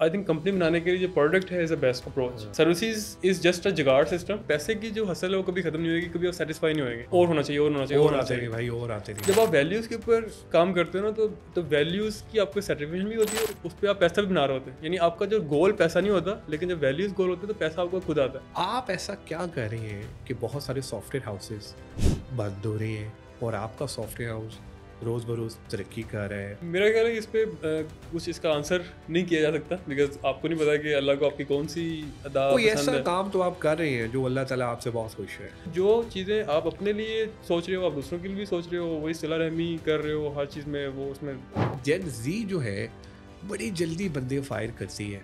I think company बनाने के लिए जो प्रोडक्ट है is a best approach. Services is just a जुगाड़ सिस्टम। पैसे की जो हसल है वो कभी खत्म नहीं होगी, कभी आप सेटिस्फाई नहीं होगी। और होना चाहिए, और होना चाहिए, और और होना आते चाहिए थे भाई, और आते थे। जब आप वैल्यूज़ के ऊपर काम करते हो ना, तो वैल्यूज़ की आपको सर्टिफिकेशन भी होती है और उस पर आप पैसा भी बना रहे होते हैं। यानी आपका जो गोल पैसा नहीं होता, लेकिन जब वैल्यूज़ गोल होते हैं तो पैसा आपको खुद आता है। आप ऐसा क्या कर रहे हैं कि बहुत सारे सॉफ्टवेयर हाउसेस बंद हो रहे हैं और आपका सॉफ्टवेयर हाउस रोज बरोज तरक्की कर रहा है? मेरा ख्याल है कि इस पे कुछ इसका आंसर नहीं किया जा सकता, बिकॉज आपको नहीं पता कि अल्लाह को आपकी कौन सी अदा कोई पसंद ऐसा है। काम तो आप कर रहे हैं जो अल्लाह ताला आपसे बहुत खुश है? जो चीज़ें आप अपने लिए सोच रहे हो, आप दूसरों के लिए भी सोच रहे हो, वही सिला रहमी कर रहे हो हर चीज़ में, वो उसमें। जेन जी जो है बड़ी जल्दी बंदे फायर करती है,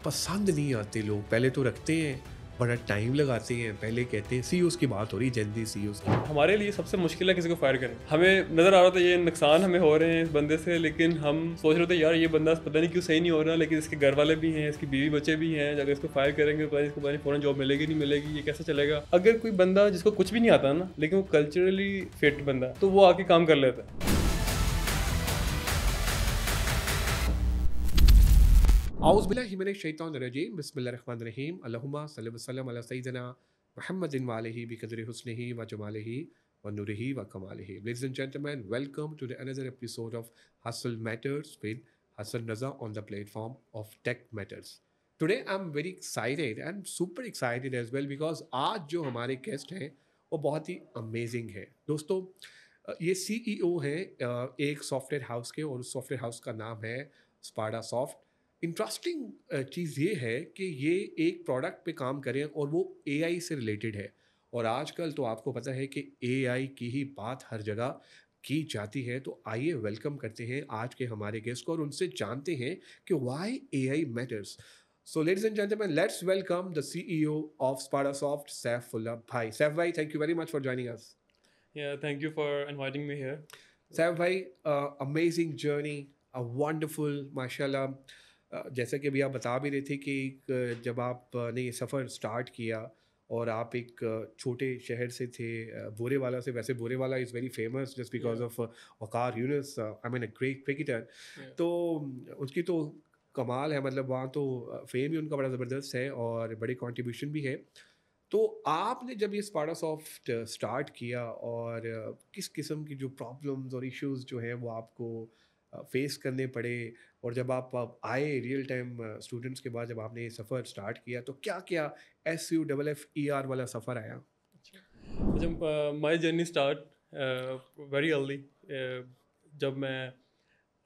पसंद नहीं आते लोग। पहले तो रखते हैं, बड़ा टाइम लगाते हैं, पहले कहते हैं सीईओज़ की बात हो रही, जेन जी सीईओज़ की। हमारे लिए सबसे मुश्किल है किसी को फायर करना। हमें नज़र आ रहा था ये नुकसान हमें हो रहे हैं इस बंदे से, लेकिन हम सोच रहे थे यार ये बंदा पता नहीं क्यों सही नहीं हो रहा, लेकिन इसके घर वाले भी हैं, इसकी बीवी बच्चे भी हैं, अगर इसको फायर करेंगे तो इसको पता नहीं फ़ौरन जॉब मिलेगी नहीं मिलेगी, ये कैसे चलेगा। अगर कोई बंदा जिसको कुछ भी नहीं आता ना, लेकिन वो कल्चरली फिट बंदा है, तो वो आके काम कर लेता है। औज़ुबिल्लाहिमिनश्शैतानिर्रजीम बिस्मिल्लाहिर्रहमानिर्रहीम अल्लाहुम्मा सल्लि व सल्लिम अला सय्यिदिना मुहम्मदिन व आलिहि बिक़द्रि हुस्निहि व जमालिहि व नूरिहि व कमालिहि। Ladies and gentlemen, welcome to the another episode of Hustle Matters with Hassan Raza on the platform of Tech Matters. Today I'm very excited and super excited as well because आज जो हमारे गेस्ट हैं वो बहुत ही amazing है। दोस्तों, ये CEO हैं एक सॉफ्टवेयर हाउस के, और उस सॉफ्टवेयर हाउस का नाम है स्पाडा सॉफ्ट। इंटरेस्टिंग चीज़ ये है कि ये एक प्रोडक्ट पे काम करें और वो एआई से रिलेटेड है। और आजकल तो आपको पता है कि एआई की ही बात हर जगह की जाती है। तो आइए वेलकम करते हैं आज के हमारे गेस्ट को और उनसे जानते हैं कि why AI matters. So ladies and gentleman, let's welcome the CEO of Spada soft, Saifullah भाई। सैफ भाई, thank you very much for joining us. Yeah, thank you for inviting me here. Saif भाई, अमेजिंग जर्नी, अ वंडरफुल माशाल्लाह। जैसा कि अभी आप बता भी रहे थे कि जब आपने ये सफ़र स्टार्ट किया और आप एक छोटे शहर से थे, बोरेवाला से। वैसे Burewala is very famous just because Yeah, of Waqar Younis, I mean a great cricketer. yeah. तो उसकी तो कमाल है, मतलब वहाँ तो फेम ही उनका बड़ा ज़बरदस्त है और बड़े कंट्रीब्यूशन भी है। तो आपने जब ये स्पाडा सॉफ्ट स्टार्ट किया और किस किस्म की जो प्रॉब्लम्स और इश्यूज जो हैं वो आपको फेस करने पड़े, और जब आप आए रियल टाइम स्टूडेंट्स के बाद, जब आपने ये सफ़र स्टार्ट किया तो क्या क्या SUFFER वाला सफ़र आया? अच्छा, my journey start very early. जब मैं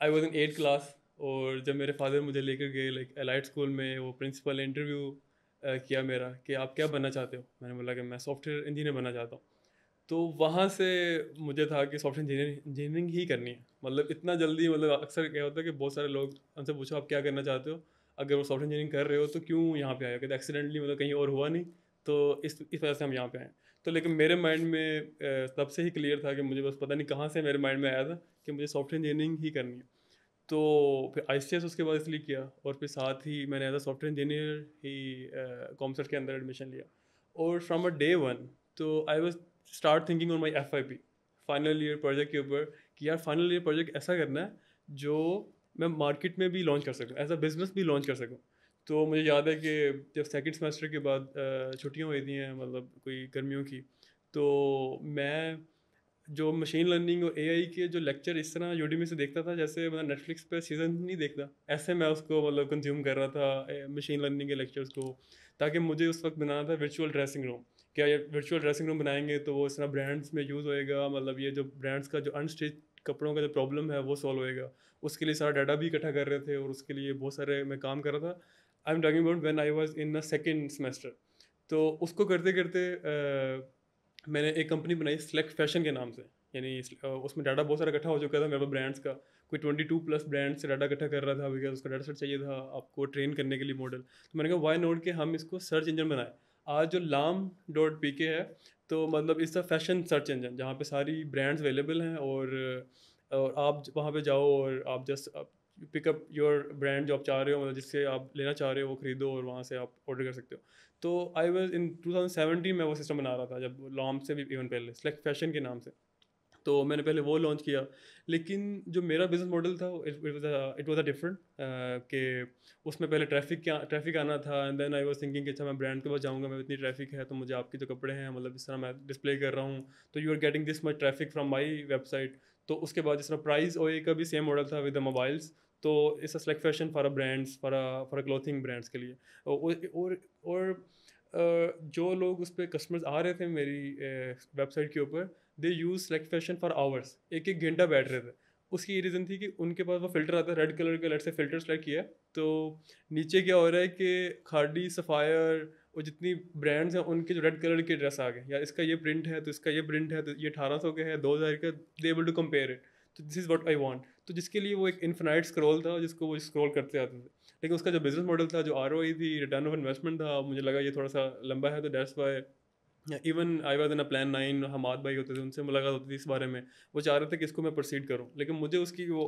I was in 8th class, और जब मेरे फादर मुझे लेकर गए लाइक एलाइट स्कूल में, वो प्रिंसिपल ने इंटरव्यू किया मेरा कि आप क्या बनना चाहते हो। मैंने बोला कि मैं सॉफ्टवेयर इंजीनियर बनना चाहता हूँ। तो वहाँ से मुझे था कि सॉफ्टवेयर इंजीनियरिंग ही करनी है। मतलब इतना जल्दी, मतलब अक्सर क्या होता है कि बहुत सारे लोग उनसे पूछो आप क्या करना चाहते हो, अगर वो सॉफ्टवेयर इंजीनियरिंग कर रहे हो तो क्यों यहाँ पे आए हो, कहते एक्सीडेंटली, मतलब कहीं और हुआ नहीं, तो इस वजह से हम यहाँ पे आए। तो लेकिन मेरे माइंड में तब से ही क्लियर था कि मुझे बस पता नहीं कहाँ से मेरे माइंड में आया था कि मुझे सॉफ्टवेयर इंजीनियरिंग ही करनी है। तो फिर ICS उसके बाद इसलिए किया, और फिर साथ ही मैंने एज अ सॉफ्टवेयर इंजीनियर ही कॉमसर्ट के अंदर एडमिशन लिया। और फ्रॉम अ डे वन, तो I was start thinking on my FYP, final year project के ऊपर, कि यार फाइनल ईयर प्रोजेक्ट ऐसा करना है जो मैं मार्केट में भी लॉन्च कर सकूँ, एज अ बिजनेस भी लॉन्च कर सकूँ। तो मुझे याद है कि जब सेकंड सेमेस्टर के बाद छुट्टियाँ हुई थी हैं, मतलब कोई गर्मियों की, तो मैं जो मशीन लर्निंग और AI के जो लेक्चर इस तरह यूडीमी से देखता था, जैसे मतलब नेटफ्लिक्स पे सीजन नहीं देखता, ऐसे मैं उसको मतलब कंज्यूम कर रहा था मशीन लर्निंग के लेक्चर्स को। ताकि मुझे उस वक्त बनाना था वर्चुअल ड्रेसिंग रूम। क्या ये वर्चुअल ड्रेसिंग रूम बनाएंगे तो वो इस तरह ब्रांड्स में यूज़ होएगा, मतलब ये जो ब्रांड्स का जो अनस्टिच कपड़ों का जो प्रॉब्लम है वो सॉल्व होएगा। उसके लिए सारा डाटा भी इकट्ठा कर रहे थे, और उसके लिए बहुत सारे मैं काम कर रहा था। I am talking about when I was in a second semester. तो उसको करते करते मैंने एक कंपनी बनाई सिलेक्ट फैशन के नाम से। यानी उसमें डाटा बहुत सारा इकट्ठा हो चुका था मेरे पास ब्रांड्स का। कोई 22+ ब्रांड से डाटा इकट्ठा कर रहा था, बिकॉज उसका डाटा सेट चाहिए था आपको ट्रेन करने के लिए मॉडल। तो मैंने कहा वाई नोट के हम इसको सर्च इंजन बनाए। आज जो लाम.pk है, तो मतलब इस फैशन सर्च इंजन जहाँ पे सारी ब्रांड्स अवेलेबल हैं, और आप वहाँ पे जाओ और आप जस्ट पिकअप योर ब्रांड जो आप चाह रहे हो, मतलब जिससे आप लेना चाह रहे हो वो खरीदो, और वहाँ से आप ऑर्डर कर सकते हो। तो आई वाज इन 2017 में वो सिस्टम बना रहा था, जब लॉन्च से भी इवन पहले, सेलेक्ट फैशन के नाम से। तो मैंने पहले वो लॉन्च किया। लेकिन जो मेरा बिज़नेस मॉडल था इट वाज़ अ डिफरेंट, कि उसमें पहले ट्रैफ़िक आना था, and then I was thinking कि अच्छा मैं ब्रांड के पास जाऊँगा, मैं इतनी ट्रैफ़िक है तो मुझे आपके जो कपड़े हैं मतलब इस तरह मैं डिस्प्ले कर रहा हूँ, तो you are getting this much traffic from my website. तो उसके बाद जिस तरह प्राइस ओए का भी सेम मॉडल था विद द मोबाइल्स, तो it's a select fashion for a brands, for a clothing brands के लिए। और जो लोग उस पे कस्टमर्स आ रहे थे मेरी वेबसाइट के ऊपर, they use select fashion for hours, एक एक घंटा बैठ रहे थे। उसकी ये रीज़न थी कि उनके पास वो फ़िल्टर आता है रेड कलर का, लेट्स से फ़िल्टर सेलेक्ट किया, तो नीचे क्या हो रहा है कि खादी, सफ़ायर और जितनी ब्रांड्स हैं उनके जो रेड कलर के ड्रेस आ गए, या इसका ये प्रिंट है तो इसका ये प्रिंट है, तो ये 1800 का है, 2000 का, they able to compare it, तो this is what I want. तो जिसके लिए वो एक इन्फिनाइट स्क्रॉल था जिसको वो स्क्रॉल करते आते थे। लेकिन उसका जो बिज़नेस मॉडल था, जो आरओआई थी, रिटर्न ऑफ इन्वेस्टमेंट था, मुझे लगा ये थोड़ा-सा लंबा है, तो that's why even I was in a plan 9, Hamad भाई होते थे, उनसे मुलाकात होती थी इस बारे में। वो चाह रहे थे कि इसको मैं प्रोसीड करूँ। लेकिन मुझे उसकी वो,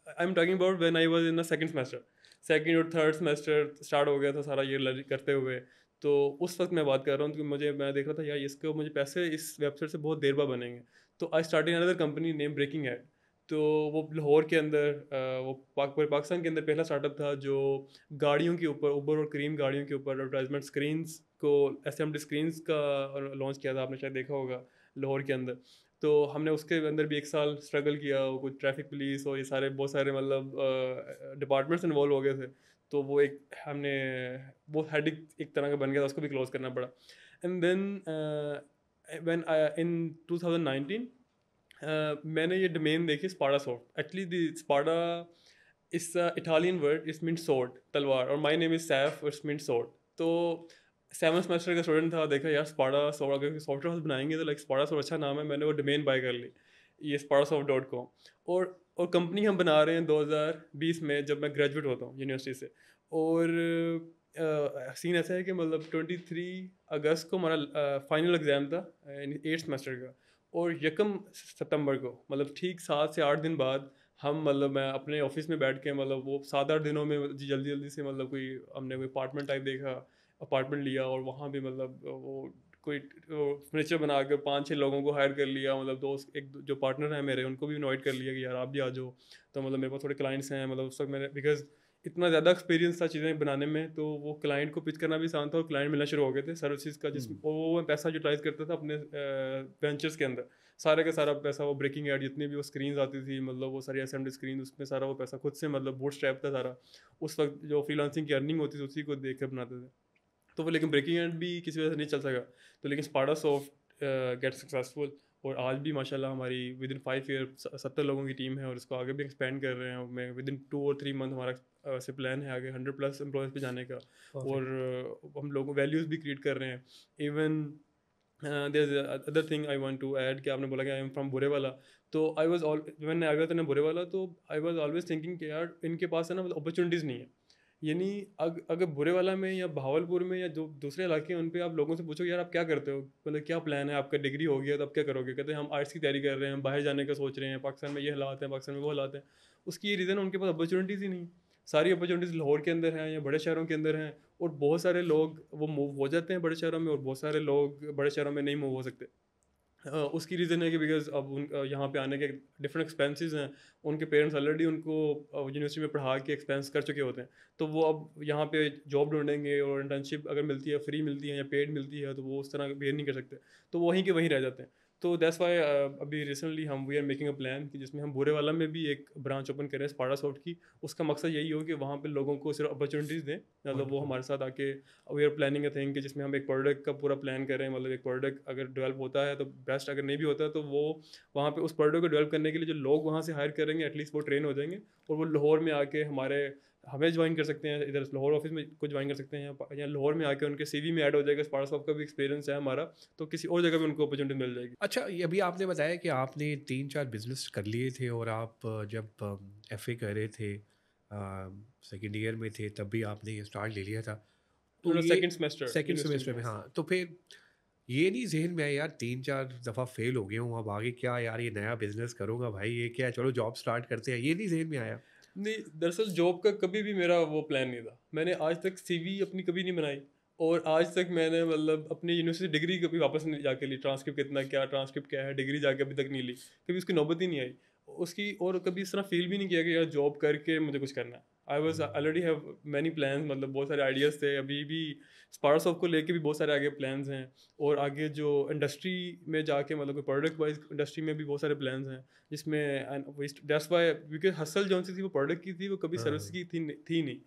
I am talking about when I was in a second semester. Second और थर्ड सेमेस्टर स्टार्ट हो गया था सारा ये करते हुए। तो उस वक़्त मैं बात कर रहा हूँ कि मैं देख रहा था यार इसको मुझे पैसे इस वेबसाइट से बहुत देर बाद बनेंगे। तो I started another company name breaking ad. तो वो लाहौर के अंदर वो पूरे पाकिस्तान के अंदर पहला स्टार्टअप था जो गाड़ियों के ऊपर, उबर और करीम गाड़ियों के ऊपर एडवर्टाइजमेंट स्क्रीन्स को, एसएमडी स्क्रीन्स का लॉन्च किया था, आपने शायद देखा होगा लाहौर के अंदर। तो हमने उसके अंदर भी 1 साल स्ट्रगल किया, वो कुछ ट्रैफिक पुलिस और ये सारे बहुत सारे मतलब डिपार्टमेंट्स इन्वॉल्व हो गए थे। तो वो एक हमने वो हेडेक एक तरह का बन गया था, उसको भी क्लोज करना पड़ा। एंड देन व्हेन इन 2019 मैंने ये डोमेन देखी Spada soft. Actually the Spada it's Italian word, it's mean sword, तलवार, और my name is Saif, it's mean sword. तो 7th सेमेस्टर का स्टूडेंट था, देखा यार स्पाडा सॉफ्ट, अगर सॉफ्टवेयर हाउस बनाएंगे तो लाइक स्पाडा सॉफ्ट अच्छा नाम है, मैंने वो डोमेन बाय कर ली, ये sparasauft.com। और कंपनी हम बना रहे हैं 2020 में, जब मैं ग्रेजुएट होता हूँ यूनिवर्सिटी से। और सीन ऐसा है कि मतलब 23 अगस्त को हमारा फाइनल एग्ज़ाम था 8th सेमेस्टर का, और यकम सितंबर को, मतलब ठीक 7 से 8 दिन बाद, हम मतलब मैं अपने ऑफिस में बैठ के मतलब वो 7-8 दिनों में जल्दी जल्दी से मतलब कोई हमने कोई अपार्टमेंट टाइप देखा, अपार्टमेंट लिया, और वहाँ भी मतलब वो कोई फर्नीचर बना के 5-6 लोगों को हायर कर लिया, मतलब दोस्त एक जो पार्टनर हैं मेरे, उनको भी इनवाइट कर लिया कि यार आप भी आ जाओ। तो मतलब मेरे पास थोड़े क्लाइंट्स हैं, मतलब उस वक्त मैंने बिकॉज इतना ज़्यादा एक्सपीरियंस था चीज़ें बनाने में, तो वो क्लाइंट को पिच करना भी आसान था, और क्लाइंट मिलना शुरू हो गए थे सर्विसेज का, जिसमें वो मैं पैसा यूटिलाइज करता था अपने वेंचर्स के अंदर। सारे का सारा पैसा वो ब्रेकिंग एड जितनी भी वो स्क्रीन्स आती थी, मतलब वो सारी एसएमडी स्क्रीन, उसमें सारा वो पैसा खुद से मतलब बूटस्ट्रैप था सारा। उस वक्त जो फ्रीलांसिंग की अर्निंग होती थी उसी को देख कर बनाते थे। तो वो लेकिन ब्रेकिंग एंड भी किसी वजह से नहीं चल सका। तो लेकिन स्पाडा सॉफ्ट गेट सक्सेसफुल, और आज भी माशाल्लाह हमारी विद इन 5 ईयर 70 लोगों की टीम है, और इसको आगे भी एक्सपेंड कर रहे हैं। मैं विद इन 2 और 3 मंथ हमारा से प्लान है आगे 100 प्लस एम्प्लॉयज़ पे जाने का। परफेक्ट। और हम लोग वैल्यूज़ भी क्रिएट कर रहे हैं। Even there other thing I want to add, कि आपने बोला कि आई एम फ्रॉम बुरेवाला। तो I was all when I was in Burewala, तो आई वाज ऑलवेज थिंकिंग कि यार इनके पास है ना मतलब अपॉर्चुनिटीज़ नहीं है। यानी अगर बुरेवाला में या भावलपुर में या जो दूसरे इलाके हैं, उन पे आप लोगों से पूछो यार आप क्या करते हो, मतलब क्या प्लान है आपका, डिग्री हो गया तो आप क्या करोगे, कहते हैं हम आर्ट्स की तैयारी कर रहे हैं, हम बाहर जाने का सोच रहे हैं, पाकिस्तान में ये हालात हैं, पाकिस्तान में वो हालात हैं। उसकी ये रीज़न है उनके पास अपॉर्चुनिटीज़ ही नहीं। सारी अपॉर्चुनिटीज़ लाहौर के अंदर हैं या बड़े शहरों के अंदर हैं, और बहुत सारे लोग वो मूव हो जाते हैं बड़े शहरों में, और बहुत सारे लोग बड़े शहरों में नहीं मूव हो सकते। उसकी रीज़न है कि बिकॉज़ अब यहाँ पे आने के डिफरेंट एक्सपेंसेस हैं। उनके पेरेंट्स ऑलरेडी उनको यूनिवर्सिटी में पढ़ा के एक्सपेंस कर चुके होते हैं। तो वो अब यहाँ पे जॉब ढूँढेंगे, और इंटर्नशिप अगर मिलती है, फ्री मिलती है या पेड मिलती है, तो वो उस तरह बिहेव नहीं कर सकते। तो वो वहीं के वहीं रह जाते हैं। तो दैट्स व्हाई अभी रिसेंटली हम we are making a plan कि जिसमें हम बुरेवाला में भी एक ब्रांच ओपन करें स्पाडा सॉफ्ट की। उसका मकसद यही हो कि वहाँ पे लोगों को सिर्फ अपॉर्चुनिटीज़ दें, मतलब वो वंडरफुल। हमारे साथ आके we are planning a thing कि जिसमें हम एक प्रोडक्ट का पूरा प्लान करें, मतलब एक प्रोडक्ट अगर डेवलप होता है तो बेस्ट, अगर नहीं भी होता है तो वो वहाँ पे उस प्रोडक्ट को डेवलप करने के लिए जो लोग वहाँ से हायर करेंगे एटलीस्ट वो ट्रेन हो जाएंगे, और वो लाहौर में आके हमें ज्वाइन कर सकते हैं, इधर लाहौर ऑफिस में को ज्वाइन कर सकते हैं, या लाहौर में आके उनके सीवी में ऐड हो जाएगा, स्पार्क सॉफ्ट का भी एक्सपीरियंस है हमारा, तो किसी और जगह भी उनको अपॉर्चुनिटी मिल जाएगी। अच्छा, ये अभी आपने बताया कि आपने 3-4 बिज़नेस कर लिए थे और आप जब एफ़ए कर रहे थे, सेकंड ईयर में थे, तब भी आपने ये स्टार्ट ले लिया था। तो ये second semester second university semester में, में, yes। हाँ, तो फिर ये नहीं ज़हन में आया यार 3-4 दफ़ा फ़ेल हो गया हूँ, अब आगे क्या यार, ये नया बिज़नेस करूँगा भाई, ये क्या है, चलो जॉब स्टार्ट करते हैं, ये नहीं ज़हन में आया? नहीं, दरअसल जॉब का कभी भी मेरा वो प्लान नहीं था। मैंने आज तक सीवी अपनी कभी नहीं बनाई, और आज तक मैंने मतलब अपनी यूनिवर्सिटी डिग्री कभी वापस नहीं जाके ली, ट्रांसक्रिप्ट कितना क्या, ट्रांसक्रिप्ट क्या है, डिग्री जाके अभी तक नहीं ली, कभी उसकी नौबत ही नहीं आई उसकी। और कभी इस तरह फील भी नहीं किया कि यार जॉब करके मुझे कुछ करना है। I was already have many plans, मतलब बहुत सारे आइडियाज़ थे, अभी भी स्पार्सॉफ्ट को लेके भी बहुत सारे आगे प्लान्स हैं। और आगे जो इंडस्ट्री में जाके मतलब प्रोडक्ट वाइज इंडस्ट्री में भी बहुत सारे प्लान्स हैं, जिसमें दैट्स वाई बिकॉज हसल जौन सी थी वो प्रोडक्ट की थी, वो कभी सर्विस हाँ। की थी नहीं।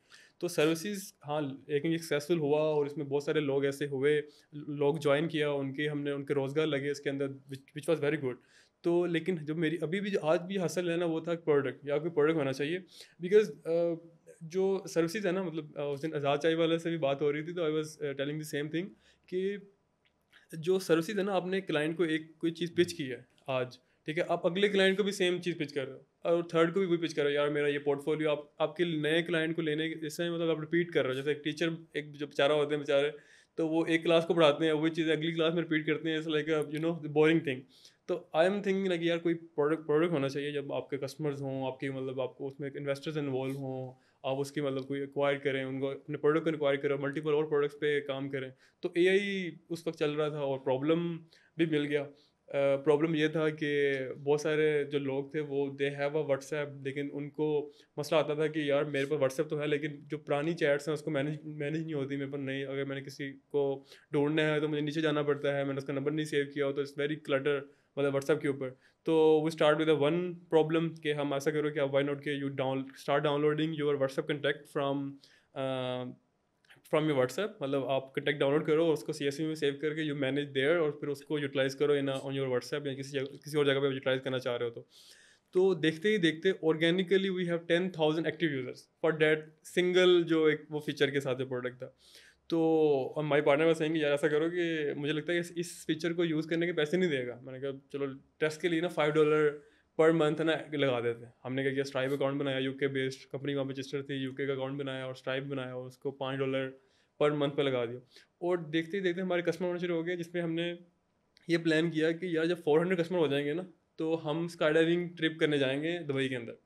तो सर्विसेज हाँ, लेकिन ये सक्सेसफुल हुआ और इसमें बहुत सारे लोग ऐसे हुए, लोग ज्वाइन किया, उनके हमने उनके रोज़गार लगे इसके अंदर, विच वाज वेरी गुड। तो लेकिन जो मेरी अभी भी जो आज भी हसल है ना, वो था प्रोडक्ट, या कोई प्रोडक्ट होना चाहिए। बिकॉज जो सर्विसेज है ना, मतलब उस दिन आज़ाद चाय वाले से भी बात हो रही थी, तो I was telling the same thing कि जो सर्विसेज है ना, आपने क्लाइंट को एक कोई चीज़ पिच की है आज, ठीक है, आप अगले क्लाइंट को भी सेम चीज़ पिच कर रहे हो और थर्ड को भी वही पिच कर रहे हो, यार मेरा ये पोर्टफोलियो, आप आपके नए क्लाइंट को लेने इससे मतलब आप रिपीट कर रहे हो। जैसे एक टीचर, एक जो बेचारा होते हैं बेचारे, तो वो एक क्लास को पढ़ाते हैं, वही चीज़ अगली क्लास में रिपीट करते हैं, इट्स लाइक बोरिंग थिंग। तो आई एम थिंकिंग लाइक यार कोई प्रोडक्ट प्रोडक्ट होना चाहिए, जब आपके कस्टमर्स हों, आपकी मतलब आपको उसमें इन्वेस्टर्स इन्वॉल्व हों, आप उसकी मतलब कोई एक्वायर करें, उनको अपने प्रोडक्ट को एक्वायर करें, मल्टीपल और प्रोडक्ट्स पे काम करें। तो एआई उस वक्त चल रहा था और प्रॉब्लम भी मिल गया। प्रॉब्लम ये था कि बहुत सारे जो लोग थे वो दे हैव अ व्हाट्सएप, लेकिन उनको मसला आता था कि यार मेरे पास व्हाट्सएप तो है, लेकिन जो पुरानी चैट्स हैं उसको मैनेज मैनेज नहीं होती मेरे पास। नहीं, अगर मैंने किसी को ढूंढना है तो मुझे नीचे जाना पड़ता है, मैंने उसका नंबर नहीं सेव किया हो, तो इट्स वेरी क्लटर मतलब व्हाट्सएप के ऊपर। तो we start with one problem कि हम ऐसा करो कि आप वाई नॉट के you downloading your WhatsApp contact from your WhatsApp, मतलब आप कंटेक्ट डाउनलोड करो और उसको CSV में सेव करके यू मैनेज देयर, और फिर उसको यूटिलाइज करो इन ऑन योर व्हाट्सएप, या किसी और जगह पे यूटिलाइज करना चाह रहे हो तो देखते ही देखते organically we have 10,000 active users for that single जो एक वो फीचर के साथ प्रोडक्ट था। तो हमारे पार्टनर was saying कि यार ऐसा करो कि मुझे लगता है कि इस फीचर को यूज़ करने के पैसे नहीं देगा। मैंने कहा चलो टेस्ट के लिए ना $5 पर मंथ ना लगा देते हैं। हमने क्या किया, स्ट्राइप अकाउंट बनाया, यूके बेस्ड कंपनी वहाँ पे रजिस्टर थी, यूके का अकाउंट बनाया और स्ट्राइप बनाया और उसको $5 पर मंथ पे लगा दिया। और देखते ही देखते हमारे कस्टमर होने शुरू हो गए, जिसमें हमने ये प्लान किया कि यार जब 400 कस्टमर हो जाएंगे ना, तो हम स्काई डाइविंग ट्रिप करने जाएंगे दुबई के अंदर।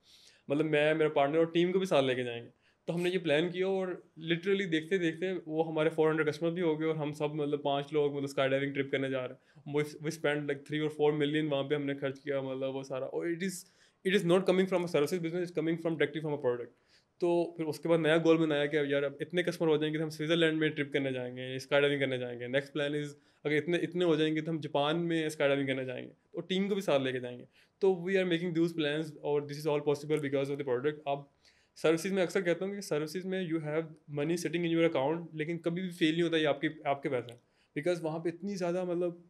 मतलब मैं, मेरा पार्टनर और टीम को भी साथ लेके जाएंगे। तो हमने ये प्लान किया और लिटरली देखते देखते वो हमारे 400 कस्टमर भी हो गए, और हम सब मतलब 5 लोग मतलब स्काई डाइविंग ट्रिप करने जा रहे हैं। वी स्पेंड लाइक 3 और 4 मिलियन वहाँ पे हमने खर्च किया, मतलब वो सारा। और it is not coming from a services business, is coming from directly from a product. तो फिर उसके बाद नया गोल बनाया कि यार अब इतने कस्टमर हो जाएंगे तो हम स्विट्जरलैंड में ट्रिप करने जाएंगे, स्काई डाइविंग करने जाएंगे। नेक्स्ट प्लान इज़ अगर इतने इतने हो जाएंगे तो हम जापान में स्काई डाइविंग करने जाएंगे, तो टीम को भी साथ लेके जाएंगे। तो we are making those plans, और this is all possible because of the product. अब सर्विसेज में अक्सर कहता हूँ कि सर्विसेज में you have money sitting in your account, लेकिन कभी भी फेल नहीं होता ये आपके आपके पैसे, बिकॉज वहाँ पे इतनी ज़्यादा मतलब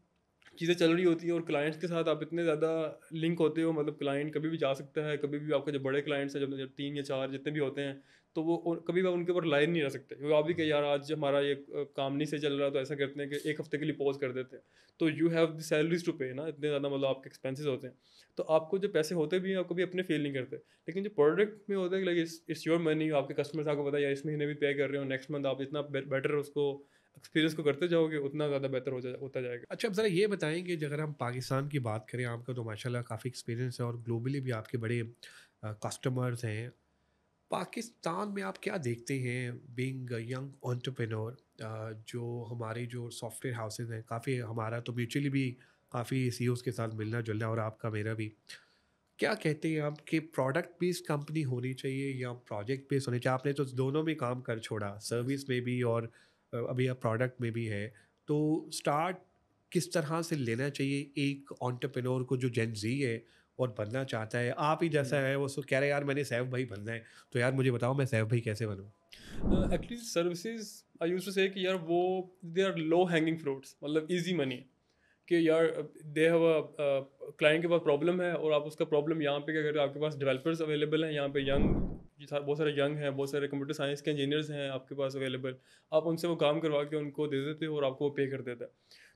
चीज़ें चल रही होती हैं, और क्लाइंट्स के साथ आप इतने ज़्यादा लिंक होते हो, मतलब क्लाइंट कभी भी जा सकता है, कभी भी आपके जो बड़े क्लाइंट्स हैं, जब 3 या 4 जितने भी होते हैं, तो वो कभी भी आप उनके ऊपर लाइन नहीं रह सकते, क्योंकि आप भी कहीं यार आज हमारा ये काम नहीं से चल रहा, तो ऐसा करते हैं कि एक हफ्ते के लिए पॉज कर देते हैं। तो you have the salaries to pay ना, इतने ज़्यादा मतलब आपके एक्सपेंसेस होते हैं। तो आपको जो पैसे होते भी हैं, आप कभी अपने फेल नहीं करते। लेकिन जो प्रोडक्ट में होता है कि लाइक इट्स योर मनी, आपके कस्टमर्स आपको पता है यार इस महीने भी पे कर रहे हो, नेक्स्ट मंथ आप इतना बेटर उसको एक्सपीरियंस को करते जाओगे, उतना ज़्यादा बेहतर होता जाएगा। अच्छा, अब ज़रा ये बताएँ कि अगर हम पाकिस्तान की बात करें, आपका तो माशाल्लाह काफ़ी एक्सपीरियंस है और ग्लोबली भी आपके बड़े कस्टमर्स हैं। पाकिस्तान में आप क्या देखते हैं बीइंग अ यंग एंटरप्रेन्योर, जो हमारे जो सॉफ्टवेयर हाउसेज़ हैं, काफ़ी हमारा तो म्यूचुअली भी काफ़ी सीईओज़ के साथ मिलना-जुलना और आपका मेरा भी। क्या कहते हैं आप कि प्रोडक्ट बेस्ड कंपनी होनी चाहिए या प्रोजेक्ट बेस्ड होनी चाहिए? आपने तो दोनों में काम कर छोड़ा, सर्विस में भी और अभी आप प्रोडक्ट में भी है। तो स्टार्ट किस तरह से लेना चाहिए एक एंटरप्रेन्योर को जो जेन ज़ी है और बनना चाहता है? आप ही जैसा है, वो कह रहा है यार मैंने सैफ भाई बनना है, तो यार मुझे बताओ मैं सैफ भाई कैसे बनूँ? Actually services I used to say कि यार वो they are low hanging fruits, मतलब इजी मनी, कि यार दे हैव अ क्लाइंट के पास प्रॉब्लम है, और आप उसका प्रॉब्लम यहाँ पे क्या करें, आपके पास डेवलपर्स अवेलेबल हैं यहाँ पे, बहुत सारे यंग हैं, बहुत सारे कंप्यूटर साइंस के इंजीनियर्स हैं आपके पास अवेलेबल। आप उनसे वो काम करवा के उनको दे देते हो और आपको वो पे कर देता है,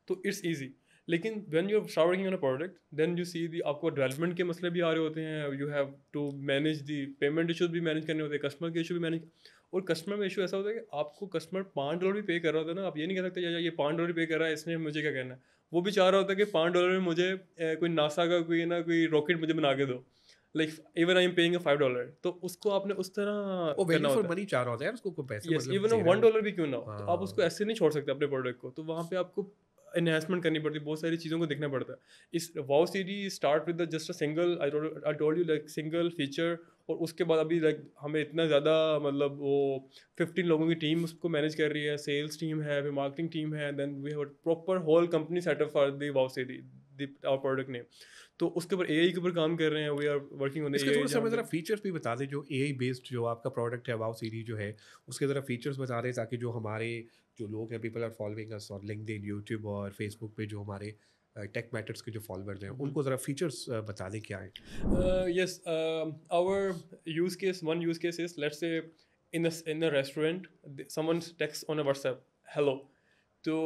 तो इट्स ईजी। लेकिन when you start working on a product, then you see the आपको डेवलपमेंट के मसले भी आ रहे होते हैं, you have to manage the payment issues भी मैनेज करने होते हैं, कस्टमर के इशू भी मैनेज। और कस्टमर में इशू ऐसा होता है कि आपको कस्टमर $5 भी पे कर रहा होता है ना, आप ये नहीं कह सकते यार ये $5 पे कर रहा है, इसने मुझे क्या कहना है। वो भी चाह रहा होता है कि $5 में मुझे कोई नासा का कोई ना कोई रॉकेट मुझे बना के दो। Like even I am paying $5, तो उसको आपने उस तरह वो वैल्यू करना फॉर होता है। मनी चाह रहा होता है यार, उसको कोई पैसे यस, मतलब इवन दे रहा है वो। $1 भी क्यों ना हो, तो आप उसको हाँ। ऐसे नहीं छोड़ सकते अपने प्रोडक्ट को, तो वहाँ पे आपको एनहांसमेंट करनी पड़ती है, बहुत सारी चीज़ों को देखना पड़ता है। इस wow series start with just a single, I told you like single feature, और उसके बाद अभी लाइक हमें इतना ज़्यादा मतलब वो 15 लोगों की टीम उसको मैनेज कर रही है, सेल्स टीम है, फिर मार्केटिंग टीम है, then we have proper whole company setup for the wow series, the our product name. तो उसके ऊपर एआई के ऊपर काम कर रहे हैं, we are working on the इसके एआई थोड़ा सा जहाँ हमें पे। ज़रा फीचर्स भी बता दें, जो एआई बेस्ड जो आपका प्रोडक्ट है वाओ सीरीज जो है, उसके ज़रा फीचर्स बता दें, ताकि जो हमारे जो लोग हैं, people are following us on LinkedIn, YouTube और फेसबुक पे, जो हमारे टेक मैटर्स के जो फॉलोअर्स हैं, उनको ज़रा फीचर्स बता दें क्या है। Yes, our use case, one use case is, let's say in a restaurant, someone texts on a WhatsApp, hello, तो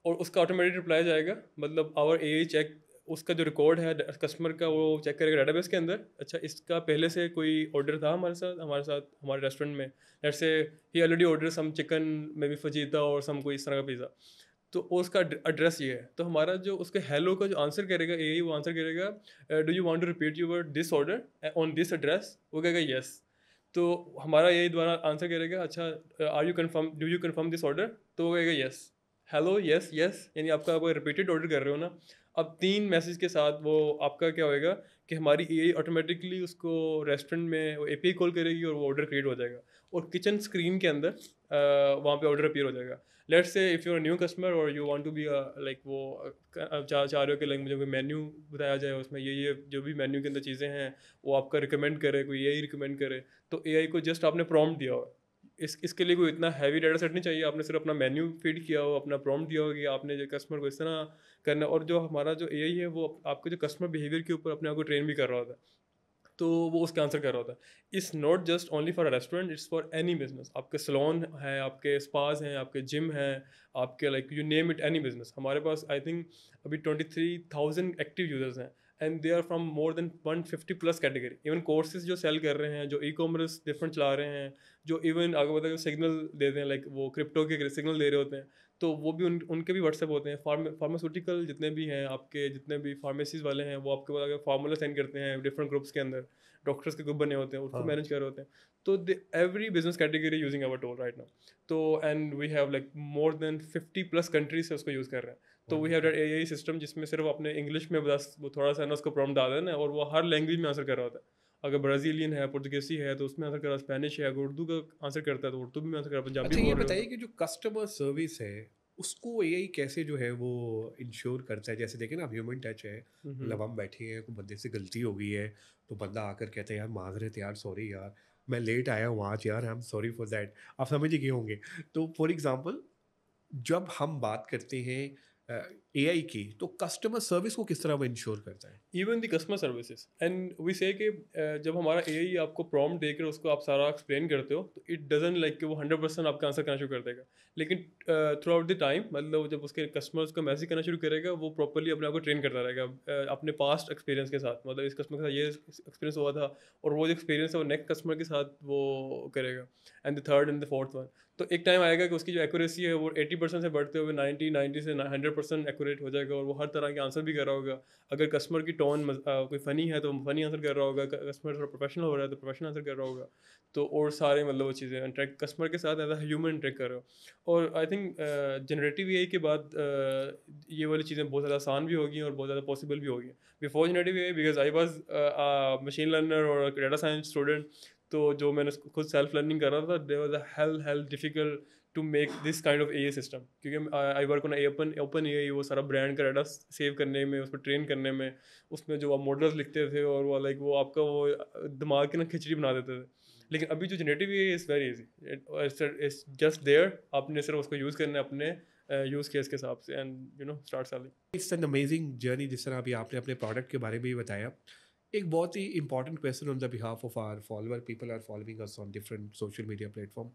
और उसका ऑटोमेटिक रिप्लाई जाएगा, मतलब आवर एआई चेक उसका जो रिकॉर्ड है कस्टमर का, वो चेक करेगा डेटाबेस के अंदर, अच्छा इसका पहले से कोई ऑर्डर था हमारे साथ हमारे रेस्टोरेंट में, लेट्स से ही already order some chicken maybe fajita और सम कोई इस तरह का पिज़्ज़ा, तो उसका एड्रेस ये है, तो हमारा जो उसके हेलो का जो आंसर करेगा एआई, वो आंसर करेगा, do you want to repeat your this order on this address, वो कहेगा यस, तो हमारा एआई द्वारा आंसर करेगा, अच्छा are you confirm, do you confirm this order, तो वो कहेगा यस, हेलो यस यस, यानी आपका आप रिपीटेड ऑर्डर कर रहे हो ना। अब 3 मैसेज के साथ वो आपका क्या होएगा कि हमारी एआई ऑटोमेटिकली उसको रेस्टोरेंट में वो एपीआई कॉल करेगी और वो ऑर्डर क्रिएट हो जाएगा, और किचन स्क्रीन के अंदर वहाँ पे ऑर्डर अपीयर हो जाएगा। Let's say if you are new customer और you want to be like वो चाह रहे हो कि लाइक मुझे कोई मेन्यू बताया जाए, उसमें ये जो भी मेन्यू के अंदर चीज़ें हैं वो आपका रिकमेंड करे, कोई एआई रिकमेंड करे, तो एआई को जस्ट आपने प्रॉम्प्ट दिया हो, इसके लिए कोई इतना हैवी डाटा सेट नहीं चाहिए, आपने सिर्फ अपना मेन्यू फीड किया हो, अपना प्रॉम्प्ट दिया हो कि आपने जो कस्टमर को इस तरह करना है, और जो हमारा जो एआई है वो आपके जो कस्टमर बिहेवियर के ऊपर अपने आप को ट्रेन भी कर रहा होता है, तो वो उसका आंसर कर रहा होता है। It's not just only for a restaurant, it's for any business, आपके सलोन है, आपके स्पाज हैं, आपके जिम हैं, आपके like you name it, any business. हमारे पास आई थिंक अभी 23,000 एक्टिव यूजर्स हैं, and they are from more than 150 plus category, even courses जो सेल कर रहे हैं, जो ई कॉमर्स डिफरेंट चला रहे हैं, जो इवन आगे बताए जो सिग्नल देते हैं, लाइक वो क्रिप्टो के सिग्नल दे रहे होते हैं, तो वो भी उनके भी व्हाट्सएप होते हैं। फार्मास्यूटिकल जितने भी हैं, आपके जितने भी फार्मेसीज वाले हैं, वो आपके पास आगे फार्मूला सेंड करते हैं डिफरेंट ग्रुप्स के अंदर, डॉक्टर्स के ग्रुप बने होते हैं, उसको हाँ। मैनेज कर रहे होते हैं, तो every business category using our tool right now, तो and we have like more than 50 plus countries से उसको यूज़ कर रहे हैं, तो we have that AI system जिसमें सिर्फ अपने इंग्लिश में बस वो थोड़ा सा ना उसको प्रॉम्प्ट डाल देना है, और वो हर लैंग्वेज में आंसर कर रहा होता है। अगर ब्राज़ीलियन है, पुर्तगाली है, तो उसमें आंसर कर रहा है, स्पेनिश है, अगर उर्दू का आंसर करता है तो उर्दू में आंसर कर रहा है, पंजाबी अच्छा, ये बोल रहे हो बताइए तो। कि जो कस्टमर सर्विस है, उसको एआई कैसे जो है वो इंश्योर करता है? जैसे देखिए ना, अब ह्यूमन टच है, मतलब हम बैठे हैं, कोई बंदे से गलती हो गई है, तो बंदा आकर कहता है यार माजरत यार, सॉरी यार, मैं लेट आया हूँ आज यार, I am sorry for that. आप समझ ही गए होंगे। तो फॉर एग्जांपल, जब हम बात करते हैं एआई की, तो कस्टमर सर्विस को किस तरह वो इंश्योर करता है? Even the customer services, and we say कि जब हमारा एआई आपको प्रॉम्प्ट देकर उसको आप सारा एक्सप्लेन करते हो, तो इट डजंट लाइक कि वो 100% आपका आंसर करना शुरू कर देगा, लेकिन थ्रू आउट द टाइम, मतलब जब उसके कस्टमर्स को मैसेज करना शुरू करेगा, वो प्रॉपरली अपने आप को ट्रेन करता रहेगा अपने पास्ट एक्सपीरियंस के साथ, मतलब इस कस्टमर के साथ ये एक्सपीरियंस हुआ था, और वो जो एक्सपीरियंस है वो नेक्स्ट कस्टमर के साथ वो करेगा, and the third and the fourth one. तो एक टाइम आएगा कि उसकी जो एक्यूरेसी है वो 80% से बढ़ते हुए 90 से 100% एक्यूरेट हो जाएगा, और वो हर तरह के आंसर भी कर रहा होगा। अगर कस्टमर की टोन कोई फ़नी है तो फ़नी आंसर कर रहा होगा, कस्टमर थोड़ा प्रोफेशनल हो रहा है तो प्रोफेशनल आंसर कर रहा होगा, तो और सारे मतलब वो चीज़ें इंटरेक्ट कस्टमर के साथ एज अ ह्यूमन इंटरेक्ट कर रहे हो। और आई थिंक जनरेटिव एआई के बाद ये वाली चीज़ें बहुत ज़्यादा आसान भी होगी और बहुत ज़्यादा पॉसिबल भी होगी। Before generative AI, because I was machine learner और डेटा साइंस स्टूडेंट, तो जो मैंने खुद सेल्फ लर्निंग कर रहा था, there was a hell difficult to make this kind of AI system, क्योंकि I work on open AI, वो सारा ब्रांड का डाटा सेव करने में, उसको ट्रेन करने में, उसमें जो आप मॉडल्स लिखते थे और वो लाइक वो आपका वो दिमाग की ना खिचड़ी बना देते थे। लेकिन अभी जो generative AI is very easy, it's just there, आपने सिर्फ उसको यूज़ करना है अपने यूज़ केस के हिसाब से, and you know start selling. It's an amazing journey, जिस तरह अभी आपने अपने प्रोडक्ट के बारे में भी बताया। एक बहुत ही important question on the behalf of our follower, people are following us on different social media platform.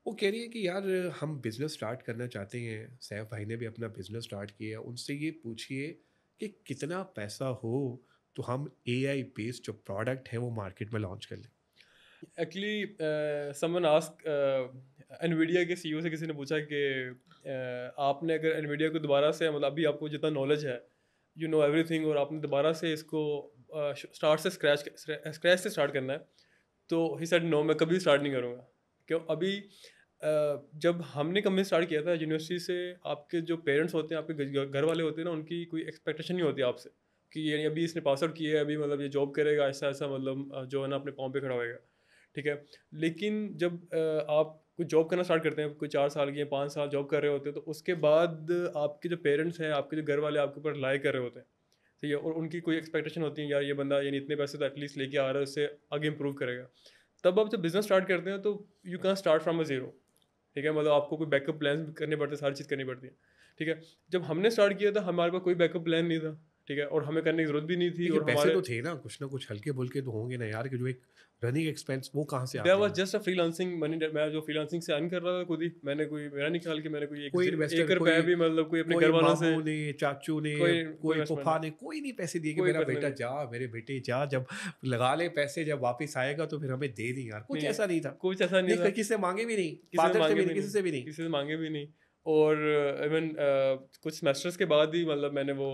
वो कह रही है कि यार, हम बिज़नेस स्टार्ट करना चाहते हैं, सैफ भाई ने भी अपना बिज़नेस स्टार्ट किया, उनसे ये पूछिए कि कितना पैसा हो तो हम एआई बेस्ड जो प्रोडक्ट है वो मार्केट में लॉन्च कर लें। एक्चुअली समवन आस्क, एनवीडिया के सीईओ से किसी ने पूछा कि आपने अगर एनवीडिया को दोबारा से, मतलब अभी आपको जितना नॉलेज है, यू नो एवरीथिंग, और आपने दोबारा से इसको स्टार्ट से स्क्रैच से स्टार्ट करना है, तो ही सेड नो, मैं कभी स्टार्ट नहीं करूँगा। क्यों? अभी जब हमने कंपनी स्टार्ट किया था यूनिवर्सिटी से, आपके जो पेरेंट्स होते हैं, आपके घर वाले होते हैं ना, उनकी कोई एक्सपेक्टेशन नहीं होती आपसे कि ये अभी इसने पास आउट किया है, अभी मतलब ये जॉब करेगा, ऐसा ऐसा, मतलब जो है ना अपने पाँव पे खड़ा होएगा, ठीक है। लेकिन जब आप कुछ जॉब करना स्टार्ट करते हैं, कोई 4 साल की या 5 साल जॉब कर रहे होते हैं, तो उसके बाद आपके जो पेरेंट्स हैं, आपके जो घर वाले आपके ऊपर लाई कर रहे होते हैं, ठीक है, और उनकी कोई एक्सपेक्टेशन होती है, यार ये बंदा यानी इतने पैसे तो एटलीस्ट लेके आ रहा है, उससे आगे इंप्रूव करेगा। तब आप जब बिजनेस स्टार्ट करते हैं, तो you can start from a zero, ठीक है, मतलब आपको कोई बैकअप प्लान करने पड़ते हैं, सारी चीज़ करनी पड़ती है, ठीक है। जब हमने स्टार्ट किया था, हमारे पास कोई बैकअप प्लान नहीं था, ठीक है, और हमें करने की ज़रूरत भी नहीं थी, लेकिन और पैसे हमारे तो थे ना कुछ हल्के-फुल्के तो होंगे ना यार, कि जो एक रनिंग एक्सपेंस वो कहाँ से देयर आते वाज हैं? जस्ट अ फ्रीलांसिंग मनी, मैं जो फ्रीलांसिंग से अर्न कर रहा था खुद ही, मैंने कोई, मेरा नहीं ख्याल कि मैंने कोई कोई एक इन्वेस्टर, रुपया कोई भी मतलब कोई अपने कोई घर वालों से, मामू ने, चाचू ने, कोई कोई कोई इन्वेस्टमेंट फूफा नहीं, ने, कोई नहीं पैसे दिए कि कोई मेरा पैसा बेटा नहीं, जा, मेरे बेटे जा, जब लगा ले पैसे, जब वापस आएगा तो फिर हमें दे दी यार, कुछ नहीं है, ऐसा नहीं था। कुछ ऐसा नहीं नहीं, था, किसी से माँगे भी नहीं, किसी से फादर से माँगे भी नहीं, भी किसी नहीं, से भी नहीं। किसी से माँगे भी नहीं। और इवन कुछ सेमेस्टर्स के बाद ही मतलब मैंने वो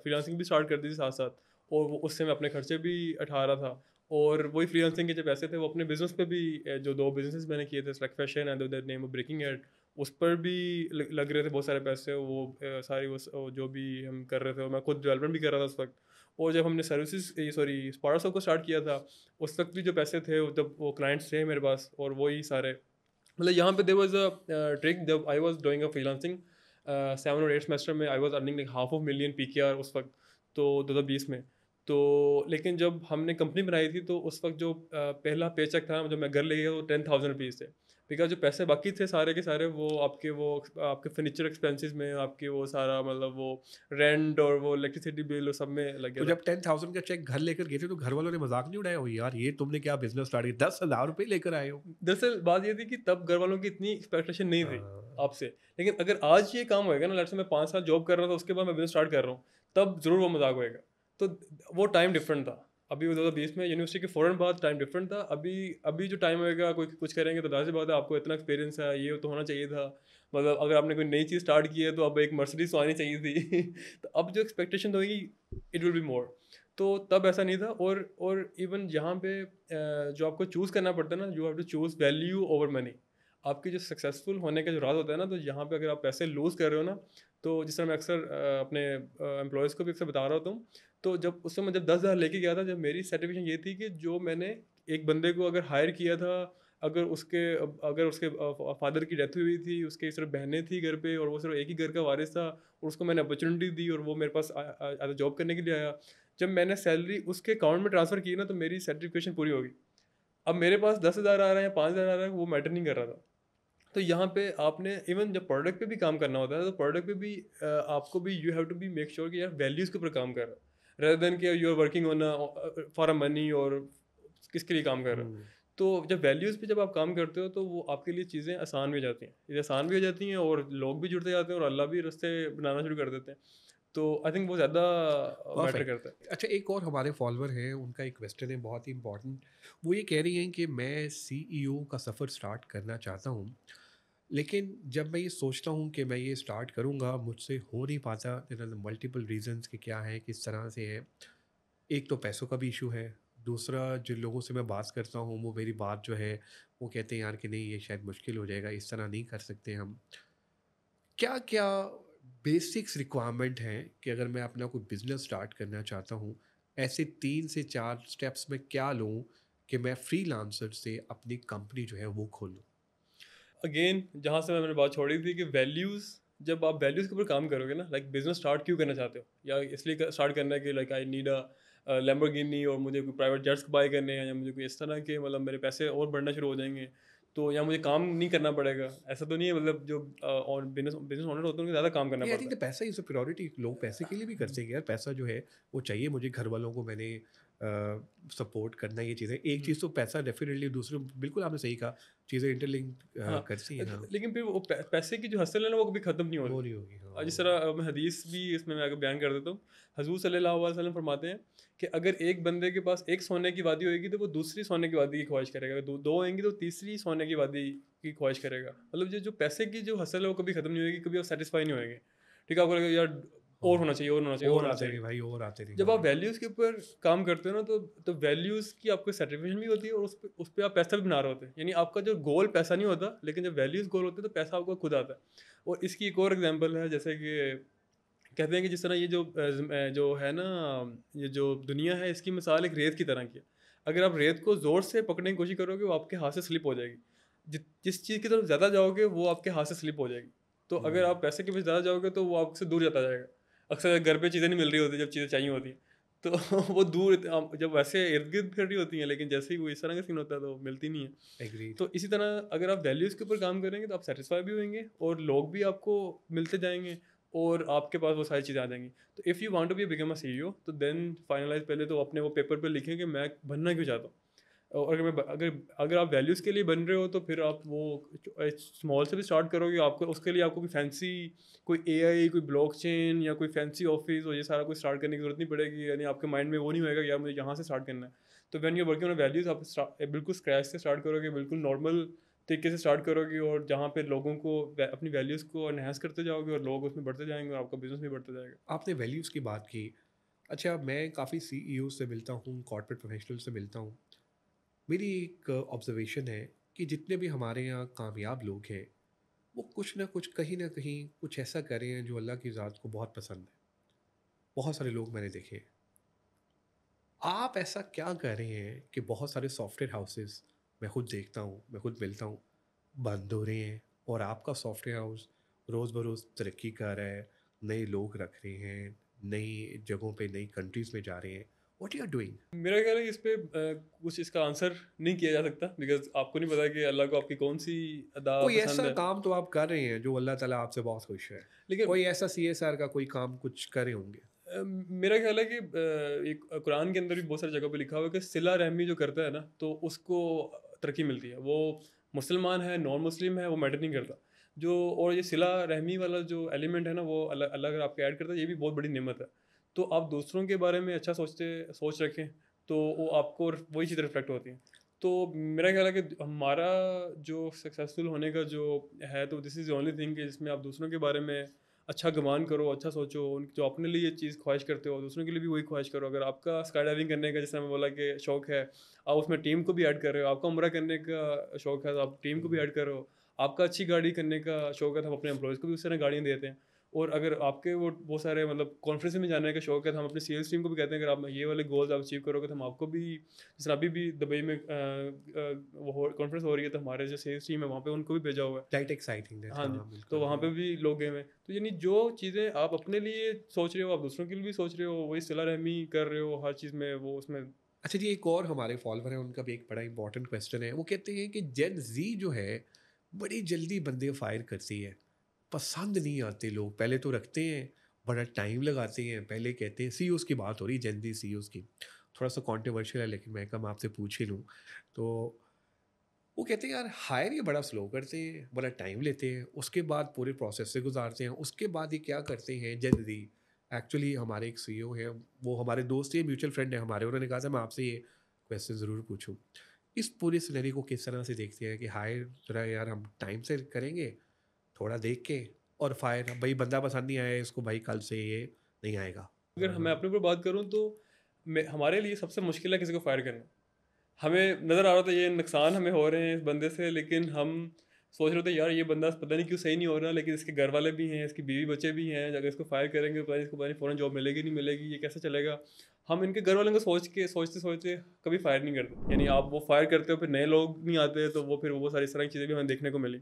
फ्रीलांसिंग भी स्टार्ट कर दी थी साथ-साथ, और वो उससे मैं अपने खर्चे भी उठा रहा था। और वही फ्रीलांसिंग के जो पैसे थे, वो अपने बिज़नेस पे भी जो 2 बिज़नेसेस मैंने किए थे, select fashion and the name of breaking ad, उस पर भी लग रहे थे बहुत सारे पैसे। वो सारी जो भी हम कर रहे थे, और मैं खुद डेवलपमेंट भी कर रहा था उस वक़्त। और जब हमने सर्विसेज़ सॉरी स्पार्टस को स्टार्ट किया था, उस वक़्त भी जो पैसे थे, वो जब वो क्लाइंट्स थे मेरे पास, और वही सारे, मतलब यहाँ पे देयर वाज़ अ ट्रिक, जब I was doing a freelancing 7 और 8 सेमेस्टर में, I was earning like half of million PKR उस वक़्त, तो 2020 में। तो लेकिन जब हमने कंपनी बनाई थी, तो उस वक़्त जो पहला पेचेक था, जो मैं घर ले गया, वो 10,000 रुपीज़ थे। बिकॉज़ जो पैसे बाकी थे सारे के सारे, वो आपके फर्नीचर एक्सपेंसेस में, आपके वो सारा, मतलब वो रेंट और वो इलेक्ट्रिसिटी बिल, और सब में लग गया तो था। जब 10,000 का चेक घर लेकर गए थे, तो घर वालों ने मज़ाक नहीं उड़ाया हो, यार ये तुमने क्या बिज़नेस स्टार्ट किया, 10,000 रुपए लेकर आए हो? दरअसल बात ये थी कि तब घर वालों की इतनी एक्सपेक्टेशन नहीं थी हाँ। आपसे। लेकिन अगर आज ये काम होएगा ना, लेट्स से मैं 5 साल जॉब कर रहा था, उसके बाद मैं बिज़नेस स्टार्ट कर रहा हूँ, तब ज़रूर वो मज़ाक होएगा। तो वो टाइम डिफरेंट था। अभी वो 2020 में यूनिवर्सिटी के फ़ौरन बाद टाइम डिफरेंट था। अभी अभी जो टाइम होएगा, कोई कुछ करेंगे तो ज़ाहिर-सी बात है, आपको इतना एक्सपीरियंस है, ये तो होना चाहिए था। मतलब अगर आपने कोई नई चीज़ स्टार्ट की है, तो अब एक मर्सिडीज़ तो आनी चाहिए थी। तो अब जो एक्सपेक्टेशन होगी, इट विल बी मोर। तो तब ऐसा नहीं था। और इवन जहाँ पे जो आपको चूज़ करना पड़ता है ना, you have to choose value over money. आपके जो सक्सेसफुल होने का जो राज होता है ना, तो यहाँ पे अगर आप पैसे लूज़ कर रहे हो ना, तो जिस तरह मैं अक्सर अपने एम्प्लॉयज़ को भी अक्सर बता रहा होता हूँ, तो जब उस समय जब 10,000 लेके गया था, जब मेरी सर्टिफिकेशन ये थी कि जो मैंने एक बंदे को अगर हायर किया था, अगर उसके फादर की डेथ हुई थी, उसके सिर्फ बहनें थी घर पे, और वो सिर्फ एक ही घर का वारिस था, और उसको मैंने अपॉर्चुनिटी दी, और वो मेरे पास जॉब करने के लिए आया। जब मैंने सैलरी उसके अकाउंट में ट्रांसफ़र की ना, तो मेरी सर्टिफिकेशन पूरी हो गई। अब मेरे पास 10,000 आ रहा है या 5,000 आ रहा है, वो मैटर नहीं कर रहा था। तो यहाँ पे आपने इवन जब प्रोडक्ट पे भी काम करना होता है, तो प्रोडक्ट पे भी आपको भी you have to be make sure कि यार वैल्यूज़ के ऊपर काम कर रहा है, रेदर देन कि you are working on for a money, और किसके लिए काम कर रहा है। हुँ। तो जब वैल्यूज़ पे जब आप काम करते हो, तो वो आपके लिए चीज़ें आसान भी हो जाती हैं। ये आसान भी हो जाती हैं, और लोग भी जुड़ते जाते हैं, और अल्लाह भी रास्ते बनाना शुरू कर देते हैं। तो आई थिंक वो ज़्यादा मैटर परफेक्ट। करता है। अच्छा, एक और हमारे फॉलोवर हैं, उनका एक क्वेश्चन है बहुत ही इम्पोर्टेंट। वो ये कह रही हैं कि मैं सीईओ का सफ़र स्टार्ट करना चाहता हूँ, लेकिन जब मैं ये सोचता हूँ कि मैं ये स्टार्ट करूँगा, मुझसे हो नहीं पाता। देयर आर मल्टीपल रीज़न्स कि क्या है, किस तरह से है। एक तो पैसों का भी इशू है, दूसरा जिन लोगों से मैं बात करता हूँ, वो मेरी बात जो है, वो कहते हैं यार कि नहीं, ये शायद मुश्किल हो जाएगा, इस तरह नहीं कर सकते हम। क्या-क्या बेसिक्स रिक्वायरमेंट हैं कि अगर मैं अपना कोई बिज़नेस स्टार्ट करना चाहता हूँ, ऐसे 3 से 4 स्टेप्स मैं क्या लूँ कि मैं फ्रीलांसर से अपनी कंपनी जो है वो खोलूँ? अगेन जहाँ से मैंने बात छोड़ी थी कि वैल्यूज़, जब आप वैल्यूज़ के ऊपर काम करोगे ना, लाइक बिजनेस स्टार्ट क्यों करना चाहते हो, या इसलिए स्टार्ट करना है कि like I need a Lamborghini, और मुझे कोई प्राइवेट जेट्स बाय करने हैं, या मुझे कोई इस तरह के, मतलब मेरे पैसे और बढ़ना शुरू हो जाएंगे, तो या मुझे काम नहीं करना पड़ेगा। ऐसा तो नहीं है, मतलब जो और बिजनेस बिजनेस ओनर होते हैं, उनको ज़्यादा काम करना नहीं, आई थिंक पड़ता द पैसा इज़ अ प्रायोरिटी। लोग पैसे के लिए भी है। करते हैं कि यार पैसा जो है वो चाहिए मुझे, घर वालों को मैंने सपोर्ट करना, ये चीज़ें। एक चीज़ तो पैसा डेफ़िनेटली, दूसरे बिल्कुल आपने सही कहा, चीज़ें इंटरलिंक हाँ, करती हैं। हाँ, लेकिन फिर वो पैसे की जो हसल है ना, वो कभी ख़त्म नहीं वो होती। नहीं होगी। जिस हाँ। तरह मैं हदीस भी इसमें मैं आगे बयान कर देता हूँ। हज़ूर सल्लल्लाहु अलैहि वसल्लम फरमाते हैं कि अगर एक बंदे के पास एक सोने की वादी होएगी, तो वो दूसरी सोने की वादी की ख्वाहिश करेगा। अगर दो होंगी, तो तीसरी सोने की वादी की ख्वाहिश करेगा। मतलब जो जो पैसे की जो हसल है, वो कभी ख़त्म नहीं होएगी, कभी वो सैटिस्फाई नहीं होएगी। ठीक है, आपको लगेगा यार और होना चाहिए, और होना चाहिए, और और होना आते चाहिए। नहीं भाई, और आते नहीं। जब हाँ, आप वैल्यूज़ के ऊपर काम करते हो ना, तो वैल्यूज़ की आपको सर्टिफिकेशन भी होती है, और उस पे आप पैसा भी बना रहे होते हैं। यानी आपका जो गोल पैसा नहीं होता, लेकिन जब वैल्यूज़ गोल होते हैं तो पैसा आपको खुद आता है। और इसकी एक और एग्जांपल है, जैसे कि कहते हैं कि जिस तरह ये जो है ना, ये जो दुनिया है, इसकी मिसाल एक रेत की तरह की है। अगर आप रेत को ज़ोर से पकड़ने की कोशिश करोगे, वो आपके हाथ से स्लिप हो जाएगी। जिस चीज़ की तरफ ज़्यादा जाओगे, वो आपके हाथ से स्लिप हो जाएगी। तो अगर हुँ, आप पैसे के पीछे ज़्यादा जाओगे, तो वो आपसे दूर जाता जाएगा। अक्सर घर पे चीज़ें नहीं मिल रही होती जब चीज़ें चाहिए होती हैं, तो वो जब वैसे इर्द-गिर्द फिर रही होती हैं, लेकिन जैसे ही वो इस तरह का सीन होता है, तो मिलती नहीं है। एग्रीड। तो इसी तरह अगर आप वैल्यूज़ के ऊपर काम करेंगे, तो आप सैटिस्फाई भी होंगे, और लोग भी आपको मिलते जाएँगे, और आपके पास वो सारी चीज़ें आ जाएँगी। तो if you want to be become a CEO, तो देन फाइनलाइज़ पहले तो अपने वो पेपर पे लिखें कि मैं बनना क्यों चाहता हूँ। और अगर अगर आप वैल्यूज़ के लिए बन रहे हो, तो फिर आप वो स्मॉल से भी स्टार्ट करोगे। आपको उसके लिए आपको कोई फैंसी, कोई एआई, कोई ब्लॉकचेन या कोई फैंसी ऑफिस और ये सारा कुछ स्टार्ट करने की ज़रूरत नहीं पड़ेगी। यानी आपके माइंड में वो नहीं होएगा कि यार मुझे यहाँ से स्टार्ट करना है। तो when you are working on values, आप बिल्कुल स्क्रैच से स्टार्ट करोगे, बिल्कुल नॉर्मल तरीके से स्टार्ट करोगे, और जहाँ पे लोगों को अपनी वैल्यूज़ को एनहांस करते जाओगे, और लोग उसमें बढ़ते जाएंगे, और आपका बिजनेस भी बढ़ता जाएगा। आपने वैल्यूज़ की बात की। अच्छा, मैं काफ़ी सीईओ से मिलता हूँ, कॉर्पोरेट प्रोफेशनल से मिलता हूँ। मेरी एक ऑब्जर्वेशन है कि जितने भी हमारे यहाँ कामयाब लोग हैं, वो कुछ ना कुछ, कहीं न कहीं कुछ ऐसा कर रहे हैं जो अल्लाह की ज़ात को बहुत पसंद है। बहुत सारे लोग मैंने देखे हैं। आप ऐसा क्या कर रहे हैं कि बहुत सारे सॉफ्टवेयर हाउसेस, मैं खुद देखता हूँ, मैं खुद मिलता हूँ, बंद हो रहे हैं, और आपका सॉफ्टवेयर हाउस रोज़ बरोज़ तरक्की कर रहा है, नए लोग रख रहे हैं, नई जगहों पे, नई कंट्रीज़ में जा रहे हैं। What you are doing? मेरा ख्याल है कि इस पे कुछ इसका आंसर नहीं किया जा सकता, बिकॉज़ आपको नहीं पता कि अल्लाह को आपकी कौन-सी अदा कोई पसंद ऐसा है। काम तो आप कर रहे हैं जो अल्लाह ताला आपसे बहुत खुश है। लेकिन कोई ऐसा सीएसआर का कोई काम कुछ करे होंगे। मेरा ख्याल है कि एक कुरान के अंदर भी बहुत सारी जगह पे लिखा हुआ है कि सिला रहमी जो करता है ना, तो उसको तरक्की मिलती है। वो मुसलमान है, नॉन मुस्लिम है, वो मैटर नहीं करता। जो और ये सिला रहमी वाला जो एलिमेंट है ना, वो अल्लाह अल्लाह अगर आपको ऐड करता है, ये भी बहुत बड़ी नेमत है। तो आप दूसरों के बारे में अच्छा सोच रखें, तो वो आपको वही चीज़ रिफ्लेक्ट होती है। तो मेरा ख्याल है कि हमारा जो सक्सेसफुल होने का जो है, तो this is the only thing कि जिसमें आप दूसरों के बारे में अच्छा गुमान करो, अच्छा सोचो। उन जो अपने लिए ये चीज़ ख्वाहिश करते हो, दूसरों के लिए भी वही ख्वाहिश करो। अगर आपका स्काई डाइविंग करने का, जैसे मैं बोला कि शौक है, आप उसमें टीम को भी ऐड कर रहे हो। आपका उम्रा करने का शौक है, तो आप टीम को भी ऐड कर रहे हो। आपका अच्छी गाड़ी करने का शौक है, तो हम अपने एम्प्लॉयज़ को भी उस तरह गाड़ियाँ देते हैं। और अगर आपके वो सारे मतलब कॉन्फ्रेंस में जाने का शौक है, तो हम अपनी सेल्स टीम को भी कहते हैं, अगर आप ये वाले गोल्स आप अचीव करोगे, तो हम आपको भी, जैसे अभी भी दुबई में वो कॉन्फ्रेंस हो रही है, तो हमारे जो सेल्स टीम है, वहाँ पे उनको भी भेजा हुआ है। दैट एक्साइटिंग दैट, हाँ जी, हाँ, तो बिल्कुल, वहाँ पे हाँ। भी लोग गए हुए हैं। तो यानी जो चीज़ें आप अपने लिए सोच रहे हो, आप दूसरों के लिए भी सोच रहे हो, वही सिला-रहमी कर रहे हो हर चीज़ में, वो उसमें। अच्छा जी, एक और हमारे फॉलोवर हैं, उनका भी एक बड़ा इंपॉर्टेंट क्वेश्चन है। वो कहते हैं कि जेन ज़ी जो है, बड़ी जल्दी बंदे फायर करती है। पसंद नहीं आते लोग, पहले तो रखते हैं, बड़ा टाइम लगाते हैं, पहले कहते हैं सीईओज़ की बात हो रही है, जेन ज़ी सीईओज़ की। थोड़ा-सा कंट्रोवर्शियल है, लेकिन मैं कहा मैं आपसे पूछ ही लूँ। तो वो कहते हैं यार हायर ये बड़ा स्लो करते हैं, बड़ा टाइम लेते हैं, उसके बाद पूरे प्रोसेस से गुज़ारते हैं, उसके बाद ये क्या करते हैं जल्दी। एक्चुअली हमारे एक सीईओ हैं, वो हमारे दोस्त हैं, म्यूचुअल फ्रेंड हैं हमारे, उन्होंने कहा था मैं आपसे ये क्वेश्चन ज़रूर पूछूँ। इस पूरे सिनेरियो को किस तरह से देखते हैं कि हायर ज़रा यार हम टाइम से करेंगे, थोड़ा देख के, और फायर भाई बंदा पसंद नहीं आया इसको, भाई कल से ये नहीं आएगा। अगर मैं अपने ऊपर बात करूँ, तो मैं हमारे लिए सबसे मुश्किल है किसी को फायर करना। हमें नज़र आ रहा था ये नुकसान हमें हो रहे हैं इस बंदे से, लेकिन हम सोच रहे थे यार ये बंदा पता नहीं क्यों सही नहीं हो रहा, लेकिन इसके घर वाले भी हैं, इसकी बीवी बच्चे भी हैं, अगर इसको फायर करेंगे तो पता नहीं फ़ौरन जॉब मिलेगी नहीं मिलेगी, ये कैसे चलेगा। हम इनके घर वालों को सोचते सोचते कभी फायर नहीं करते। यानी आप वो फायर करते हो, फिर नए लोग नहीं आते, तो वो फिर वो सारी इस तरह की चीज़ें भी हमें देखने को मिली।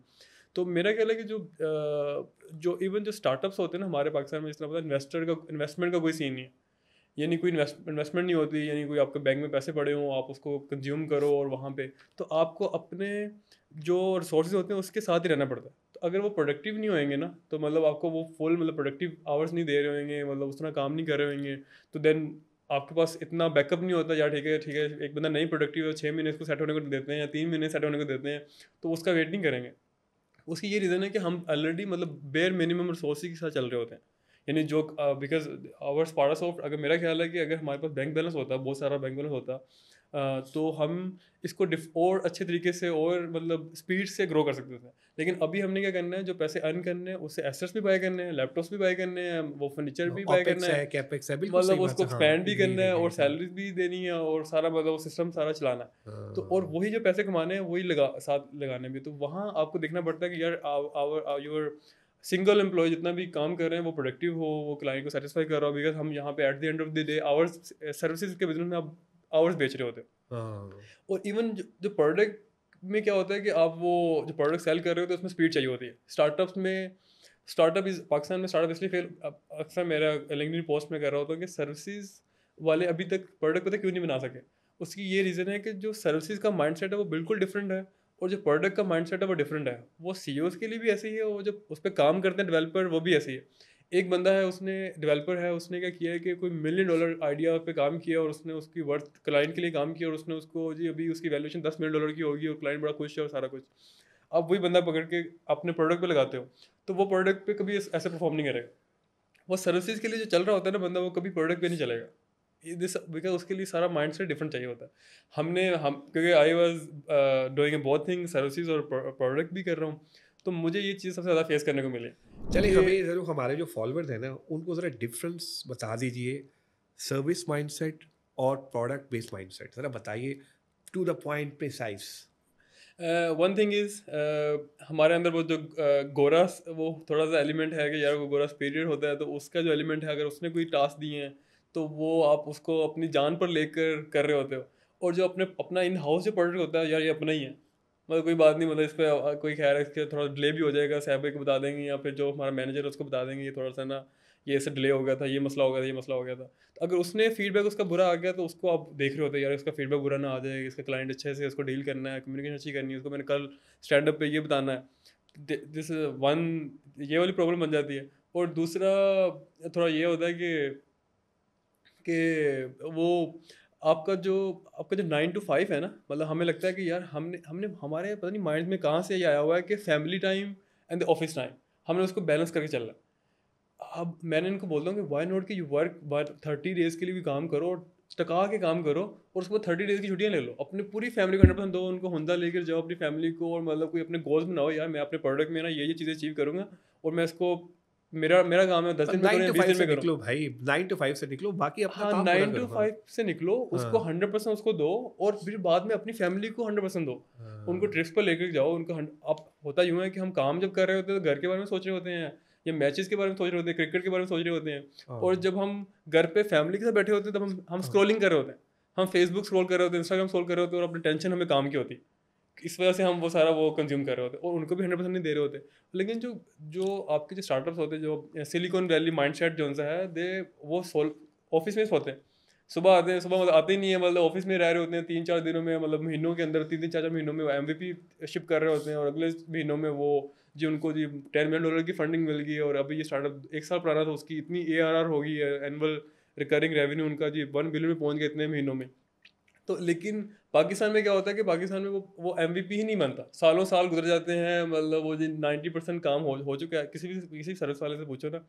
तो मेरा ख्याल है कि जो इवन जो स्टार्टअप्स होते हैं ना हमारे पाकिस्तान में, जिस तरह पता है इन्वेस्टमेंट का कोई सीन नहीं है। यानी कोई इन्वेस्टमेंट नहीं होती, यानी कोई आपके बैंक में पैसे पड़े हों, आप उसको कंज्यूम करो, और वहाँ पे तो आपको अपने जो रिसोर्सेज होते हैं उसके साथ ही रहना पड़ता है। तो अगर वो प्रोडक्टिव नहीं होएंगे ना, तो मतलब आपको वो फुल मतलब प्रोडक्टिव आवर्स नहीं दे रहे होंगे, मतलब उस तरह काम नहीं कर रहे होंगे, तो देन आपके पास इतना बैकअप नहीं होता। यार ठीक है, एक बंदा नहीं प्रोडक्टिव है, 6 महीने इसको सेट होने को देते हैं या 3 महीने सेट होने को देते हैं, तो उसका वेट नहीं करेंगे। उसकी ये रीज़न है कि हम ऑलरेडी मतलब बेयर मिनिमम रिसोर्सेज के साथ चल रहे होते हैं। यानी जो बिकॉज आवर स्पारा सॉफ्ट, अगर मेरा ख्याल है कि अगर हमारे पास बैंक बैलेंस होता, बहुत सारा बैंक बैलेंस होता, तो हम इसको और अच्छे तरीके से और मतलब स्पीड से ग्रो कर सकते थे। लेकिन अभी हमने क्या करना है, जो पैसे अर्न करने हैं उससे एसेट्स भी बाय करने हैं, लैपटॉप्स भी बाय करने हैं, वो फर्नीचर भी बाय करना ओपेक्स है, है, कैपेक्स है, बिल्कुल सही मतलब बात उसको है। हाँ, एक्सपैंड भी एग्रीड, करना है और एग्रीड। हाँ। सैलरीज भी देनी है और सारा मतलब वो सिस्टम सारा चलाना है। तो और हाँ। वही जो पैसे कमाने हैं वही साथ लगाने भी, तो वहाँ आपको देखना पड़ता है कि यार आवर योर सिंगल एम्प्लॉय जितना भी काम कर रहे हैं वो प्रोडक्टिव हो, वो क्लाइंट को सेटिस्फाई कर रहा हो, बिकॉज हम यहाँ पे at the end of the day hours services के बिजनेस में आप आवर्स बेच रहे होते हो। हाँ। और इवन जो प्रोडक्ट में क्या होता है कि आप वो जो प्रोडक्ट सेल कर रहे हो तो उसमें स्पीड चाहिए होती है। स्टार्टअप्स में स्टार्टअप इस पाकिस्तान में स्टार्टअप इसलिए फेल, अक्सर मेरा लिंक्डइन पोस्ट में कर रहा होता हूँ कि सर्विसेज वाले अभी तक प्रोडक्ट पता क्यों नहीं बना सके। उसकी ये रीज़न है कि जो सर्विसेज का माइंडसेट है वो बिल्कुल डिफरेंट है और जो प्रोडक्ट का माइंडसेट है वो डिफरेंट है। वो सीईओज के लिए भी ऐसे ही है, वो जो उस पर काम करते हैं डेवलपर वो भी ऐसे ही है। एक बंदा है, उसने डेवलपर है, उसने क्या किया है कि कोई $1 मिलियन आइडिया पे काम किया और उसने उसकी वर्थ क्लाइंट के लिए काम किया और उसने उसको जी अभी उसकी वैल्यूएशन $10 मिलियन की होगी और क्लाइंट बड़ा खुश है और सारा कुछ। आप वही बंदा पकड़ के अपने प्रोडक्ट पे लगाते हो तो वो प्रोडक्ट पे कभी ऐसे परफॉर्म नहीं करेगा। वो सर्विसेज के लिए जो चल रहा होता है ना बंदा, वो कभी प्रोडक्ट पे नहीं चलेगा। दिस बिकॉज उसके लिए सारा माइंड सेट डिफरेंट चाहिए होता है। हम क्योंकि I was doing both thing, services और प्रोडक्ट भी कर रहा हूँ, तो मुझे ये चीज़ सबसे ज़्यादा फेस करने को मिली चलिए, कि हमें ज़रूर हमारे जो फॉलोअर्स हैं ना, उनको ज़रा डिफरेंस बता दीजिए, सर्विस माइंडसेट और प्रोडक्ट बेस्ड माइंडसेट। ज़रा बताइए, to the point, precise. One thing is हमारे अंदर वो जो गोरा वो थोड़ा सा एलिमेंट है कि यार वो गोरा पीरियड होता है, तो उसका जो एलिमेंट है, अगर उसने कोई टास्क दिए हैं तो वो आप उसको अपनी जान पर लेकर कर रहे होते हो। और जो अपना इन हाउस जो प्रोडक्ट होता है यार ये अपना ही है, मतलब कोई बात नहीं, मतलब इस पर कोई खैर है, इसके थोड़ा डिले भी हो जाएगा, साहब को बता देंगे या फिर जो हमारा मैनेजर है उसको बता देंगे ये थोड़ा सा ना ये ऐसे डिले हो गया था, ये मसला हो गया था, ये मसला हो गया था। तो अगर उसने फीडबैक उसका बुरा आ गया तो उसको आप देख रहे होते हैं यार इसका फीडबैक बुरा ना आ जाए, इसका क्लाइंट अच्छे से उसको डील करना है, कम्युनिकेशन अच्छी करनी है, उसको मैंने कल स्टैंड अप पे ये बताना है। दिस वन, ये वाली प्रॉब्लम बन जाती है। और दूसरा थोड़ा ये होता है कि वो आपका जो 9 to 5 है ना, मतलब हमें लगता है कि यार हमने हमने हमारे पता नहीं माइंड में कहाँ से ये आया हुआ है कि family time and the office time हमने उसको बैलेंस करके चलना है। अब मैंने इनको बोलता हूँ कि व्हाई नॉट कि यू वर्क 30 डेज के लिए भी काम करो और टका के काम करो और उसके बाद 30 डेज की छुट्टियां ले लो, अपनी पूरी फैमिली को 100% दो, उनको हुंदा लेकर जाओ अपनी फैमिली को, और मतलब कोई अपने गोल्स बनाओ यार मैं अपने प्रोडक्ट में ना ये चीज़ें अचीव करूंगा और मैं इसको मेरा मेरा काम है 10 दिन में करूँ नाइन या टू 20 फाइव दिन से में करूँ। निकलो भाई, 9 to 5 से निकलो, बाकी अपना हाँ, काम पूरा नाइन टू करो। हाँ। फाइव से निकलो, उसको हाँ। 100% उसको दो और फिर बाद में अपनी फैमिली को 100% दो। उनको हाँ। ट्रिप्स पर लेकर जाओ, उनको अब होता यूँ है कि हम काम जब कर रहे होते हैं तो घर के बारे में सोच रहे होते हैं या मैचेस के बारे में सोच रहे होते हैं, क्रिकेट के बारे में सोच रहे होते हैं। हाँ। और जब हम घर पे फैमिली के साथ बैठे होते हैं तब हम हाँ। स्क्रॉलिंग कर रहे होते हैं, हम फेसबुक स्क्रॉल कर रहे होते हैं, इंस्टाग्राम स्क्रॉल कर रहे होते हैं और अपनी टेंशन हमें काम की होती है। इस वजह से हम वो सारा वो कंज्यूम कर रहे होते हैं और उनको भी 100% नहीं दे रहे होते। लेकिन जो जो आपके जो स्टार्टअप्स होते हैं, जो सिलिकॉन वैली माइंडसेट जो उनसा है, दे वो सोल ऑफिस में सोते हैं, सुबह आते हैं, सुबह मतलब आते ही नहीं है, मतलब ऑफिस में रह रहे होते हैं 3-4 दिनों में, मतलब महीनों के अंदर 3-3 4-4 महीनों में MVP शिप कर रहे होते हैं और अगले महीनों में वो जी उनको जी $10 मिलियन की फंडिंग मिल गई है और अभी ये स्टार्टअप 1 साल पुराना था, उसकी इतनी ARR हो गई है, एनुअल रिकरिंग रेवेन्यू उनका जी 1 बिलियन में पहुंच गया इतने महीनों में। तो लेकिन पाकिस्तान में क्या होता है कि पाकिस्तान में वो MVP ही नहीं बनता, सालों साल गुजर जाते हैं, मतलब वो जी 90% काम हो चुका है। किसी सर्विस वाले से पूछो ना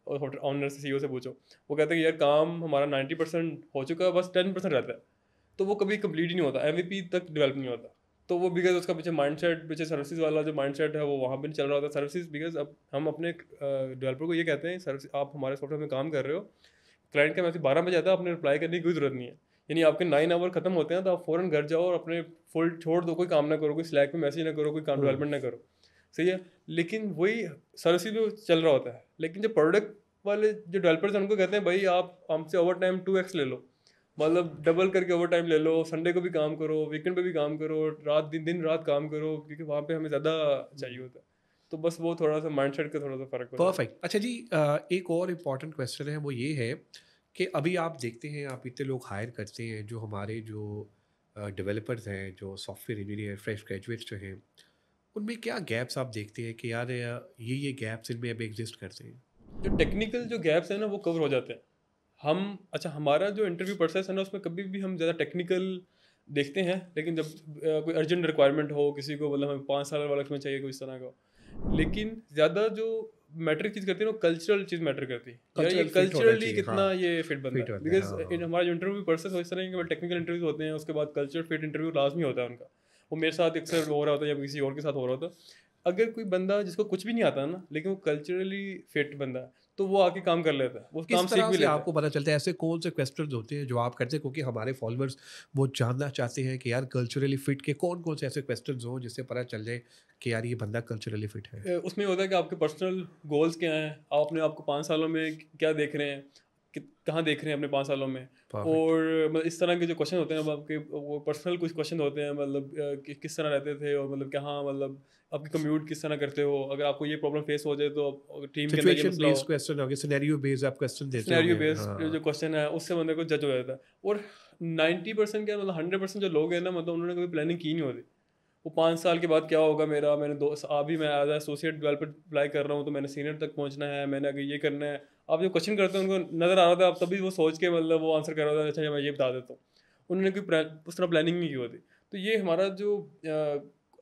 और होटल ऑनर से CEO से पूछो, वो कहते हैं कि यार काम हमारा 90% हो चुका है, बस 10% रहता है। तो वो कभी कंप्लीट ही नहीं होता, MVP तक डेवलप नहीं होता। तो वो बिकॉज उसका पीछे माइंडसेट, पीछे सर्विसेज वाला जो माइंडसेट है वो वहाँ पे नहीं चल रहा होता। सर्विसेज बिकॉज अब हम अपने डेवलपर को ये कहते हैं, सर्विस आप हमारे सॉफ्टवेयर में काम कर रहे हो, क्लाइंट का मैसेज 12 बजे आता है, आपने रिप्लाई करने की कोई जरूरत नहीं है। यानी आपके 9 आवर खत्म होते हैं तो आप फौरन घर जाओ और अपने फुल छोड़ दो, कोई काम ना करो, कोई स्लैक पे मैसेज ना करो, कोई काम हम्म। डेवलपमेंट ना करो। सही है। लेकिन वही सर्विस भी चल रहा होता है। लेकिन जो प्रोडक्ट वाले जो डेवलपर्स हैं उनको कहते हैं भाई आप हमसे ओवर टाइम 2x ले लो, मतलब डबल करके ओवर टाइम ले लो, संडे को भी काम करो, वीकेंड पे भी काम करो, रात दिन दिन रात काम करो, क्योंकि वहाँ पे हमें ज़्यादा चाहिए होता है। तो बस वो थोड़ा सा माइंडसेट का थोड़ा सा फ़र्क हो जाता है। परफेक्ट। अच्छा जी, एक और इम्पॉर्टेंट क्वेश्चन है, वो ये है कि अभी आप देखते हैं, आप इतने लोग हायर करते हैं, जो हमारे जो डेवलपर्स हैं, जो सॉफ्टवेयर इंजीनियर फ्रेश ग्रेजुएट्स जो हैं, उनमें क्या गैप्स आप देखते हैं कि यार ये गैप्स इनमें अब एग्जिस्ट करते हैं? जो टेक्निकल जो गैप्स हैं ना वो कवर हो जाते हैं। हम अच्छा हमारा जो इंटरव्यू प्रोसेस है ना उसमें कभी भी हम ज़्यादा टेक्निकल देखते हैं, लेकिन जब कोई अर्जेंट रिक्वायरमेंट हो किसी को, मतलब हमें 5 साल वाला में चाहिए कोई इस तरह का, लेकिन ज़्यादा जो मैटर चीज़ करती है ना, कल्चरल चीज़ मैटर करती है यार, ये कल्चरल फिट होना कल्चरली चाहिए, कितना हाँ, ये फिट बंदा फिट है। होता है, बिकॉज हाँ, इन हमारा जो इंटरव्यू प्रोसेस हो इस तरह के टेक्निकल इंटरव्यूज होते हैं, उसके बाद कल्चर फिट इंटरव्यू लाजमी होता है उनका। वो मेरे साथ अक्सर हो रहा होता है या किसी और के साथ हो रहा होता है। अगर कोई बंदा जिसको कुछ भी नहीं आता ना, लेकिन वो कल्चरली फिट बंदा है, तो वो आके काम कर लेता है, वो काम किस सीख तरह भी से लेता है। आपको पता चलता है ऐसे कौन से क्वेश्चंस होते हैं जो आप करते हैं, क्योंकि हमारे फॉलोअर्स वो जानना चाहते हैं कि यार कल्चरली फिट के कौन कौन से ऐसे क्वेश्चंस हों जिससे पता चल जाए कि यार ये बंदा कल्चरली फिट है। उसमें होता है कि आपके पर्सनल गोल्स क्या हैं, आप अपने आपको 5 सालों में क्या देख रहे हैं, कहाँ देख रहे हैं अपने 5 सालों में। परफेक्ट। और मतलब इस तरह के जो क्वेश्चन होते हैं, अब आपके वो पर्सनल कुछ क्वेश्चन होते हैं, मतलब किस तरह रहते थे, और मतलब कहाँ, मतलब आपकी कम्यूट किस तरह करते हो, अगर आपको ये प्रॉब्लम फेस हो जाए तो टीम के अंदर ये सिचुएशन मसला हो। बेस्ड क्वेश्चन होंगे, सिनेरियो बेस्ड आप क्वेश्चन देते सिनेरियो होंगे, बेस्ड जो हाँ। क्वेश्चन है उससे बंदे को जज हो जाता है। और 90% क्या, मतलब 100% जो लोग हैं ना, मतलब उन्होंने कभी प्लानिंग की नहीं होती। वो 5 साल के बाद क्या होगा मेरा, मैंने दो अभी मैं एज एसोसिएट डेवलपर अप्लाई कर रहा हूँ, तो मैंने सीनियर तक पहुँचना है, मैंने आगे ये करना है। आप जो क्वेश्चन करते हैं उनको नज़र आ रहा था, अब तभी वो सोच के मतलब वो आंसर कर रहा था, अच्छा मैं ये बता देता हूँ। उन्होंने कोई उस तरह प्लानिंग नहीं की होती। तो ये हमारा जो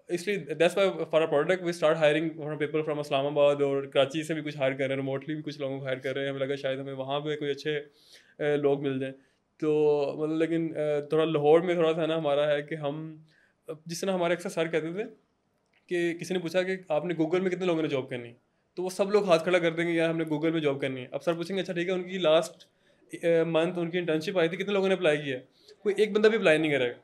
इसलिए that's why for a product we start hiring from people from Islamabad, और कराची से भी कुछ हायर कर रहे हैं, रिमोटली भी कुछ लोगों को हायर कर रहे हैं। हमें लगा शायद हमें वहाँ पे कोई अच्छे लोग मिल जाएँ। तो मतलब लेकिन थोड़ा लाहौर में थोड़ा सा ना हमारा है कि हम जिस तरह हमारे अक्सर सर कहते थे कि किसी ने पूछा कि आपने गूगल में कितने लोगों ने जॉब करनी है, तो वो सब लोग हाथ खड़ा कर देंगे यार हमने गूगल में जॉब करनी है। अब सर पूछेंगे अच्छा ठीक है, उनकी लास्ट मंथ उनकी इंटर्नशिप आई थी, कितने लोगों ने अप्लाई किया है, कोई एक बंदा भी अप्लाई नहीं करेगा।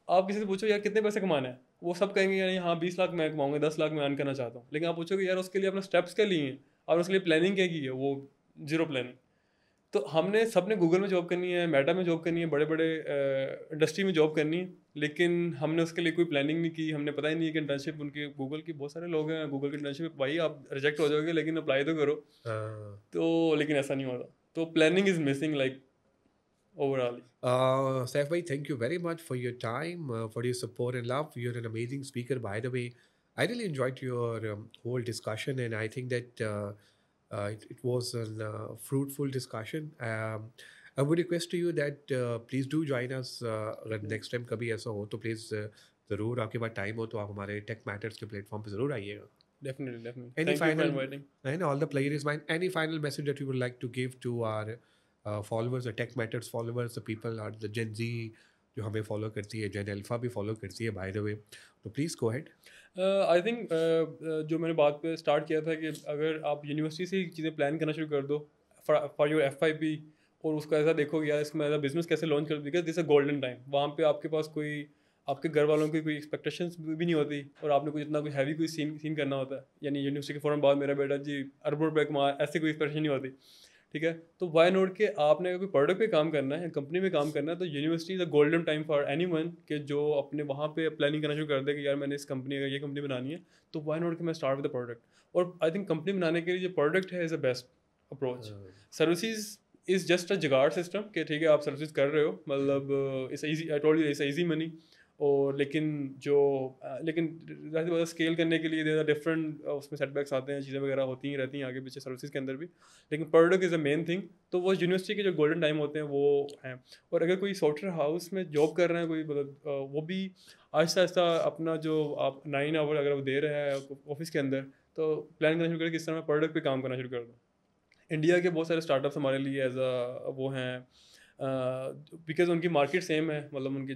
आप किसी से पूछो यार कितने पैसे कमाने हैं, वो सब कहेंगे यार हाँ 20 लाख मैं कमाऊंगा, 10 लाख मैं अर्न करना चाहता हूँ। लेकिन आप पूछोगे यार उसके लिए अपने स्टेप्स क्या लिए हैं और उसके लिए प्लानिंग क्या की है, वो जीरो प्लानिंग। तो हमने सबने गूगल में जॉब करनी है, मेटा में जॉब करनी है, बड़े बड़े इंडस्ट्री में जॉब करनी है, लेकिन हमने उसके लिए कोई प्लानिंग नहीं की। हमने पता ही नहीं है कि इंटर्नशिप उनकी गूगल की, बहुत सारे लोग हैं गूगल की इंटर्नशिप, भाई आप रिजेक्ट हो जाओगे लेकिन अप्लाई तो करो। हाँ। तो लेकिन ऐसा नहीं होता, तो planning is missing like overall. Saif bhai, thank you very much for your time, for your support and love. You're an amazing speaker, by the way. I really enjoyed your whole discussion, and I think that it was a fruitful discussion. I would request to you that please do join us अगर next time कभी ऐसा हो तो please ज़रूर आपके पास time हो तो आप हमारे टेक मैटर्स के प्लेटफॉर्म पे ज़रूर आइएगा. Definitely definitely, Any thank you for final, inviting. and all the players mind, any final message that you would like to give to our followers, the Tech Matters followers, the people or the Gen Z जो हमें follow करती है, जेन alpha भी follow करती है by the way, तो please go ahead. I think जो मैंने बात पे स्टार्ट किया था कि अगर आप यूनिवर्सिटी से ही चीज़ें प्लान करना शुरू कर दो फॉर योर FYP, और उसको ऐसा देखो कि यार इसमें एज बिजनेस कैसे लॉन्च कर, because this a golden time. वहाँ पे आपके पास कोई, आपके घर वालों की कोई एक्सपेक्टेशंस भी नहीं होती, और आपने कुछ इतना कोई हैवी कोई सीन करना होता है, यानी यूनिवर्सिटी के फ़ौरन बाद मेरा बेटा जी अरबों रुपए कमा, ऐसे कोई एक्सपेक्टेशन नहीं होती। ठीक है, तो वाई नोट के आपने अगर कोई प्रोडक्ट पे काम करना है, कंपनी में काम करना है, तो university is a golden time for anyone कि जो अपने वहाँ पे प्लानिंग करना शुरू कर दे कि यार मैंने इस कंपनी, अगर ये कंपनी बनानी है तो वाई नोट कि मैं स्टार्ट विद द प्रोडक्ट। और आई थिंक कंपनी बनाने के लिए जो प्रोडक्ट है is a best approach. Services is just a जुगाड़ सिस्टम कि ठीक है आप सर्विस कर रहे हो, मतलब it's easy, I told you it's easy money. और लेकिन जो लेकिन स्केल करने के लिए देर डिफरेंट उसमें सेटबैक्स आते हैं, चीज़ें वगैरह होती ही रहती हैं आगे पीछे सर्विसेज के अंदर भी, लेकिन product is a main thing. तो वो यूनिवर्सिटी के जो गोल्डन टाइम होते हैं वो हैं। और अगर कोई सॉफ्टवेयर हाउस में जॉब कर रहे हैं कोई, मतलब वो भी आहिस्ता आहिस्ता अपना जो आप 9 आवर अगर वो दे रहे हैं ऑफिस के अंदर, तो प्लान करना शुरू करें किस तरह मैं प्रोडक्ट पे काम करना शुरू कर दूँ। इंडिया के बहुत सारे स्टार्टअप्स हमारे लिए एज अ वो हैं, बिकॉज उनकी मार्केट सेम है, मतलब उनकी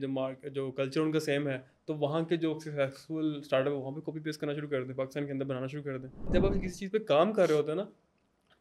जो कल्चर उनका सेम है, तो वहाँ के जो सक्सेसफुल स्टार्टअप है वहाँ पे कॉपी पेस्ट करना शुरू कर दें, पाकिस्तान के अंदर बनाना शुरू कर दें। जब आप किसी चीज़ पे काम कर रहे होते हैं ना,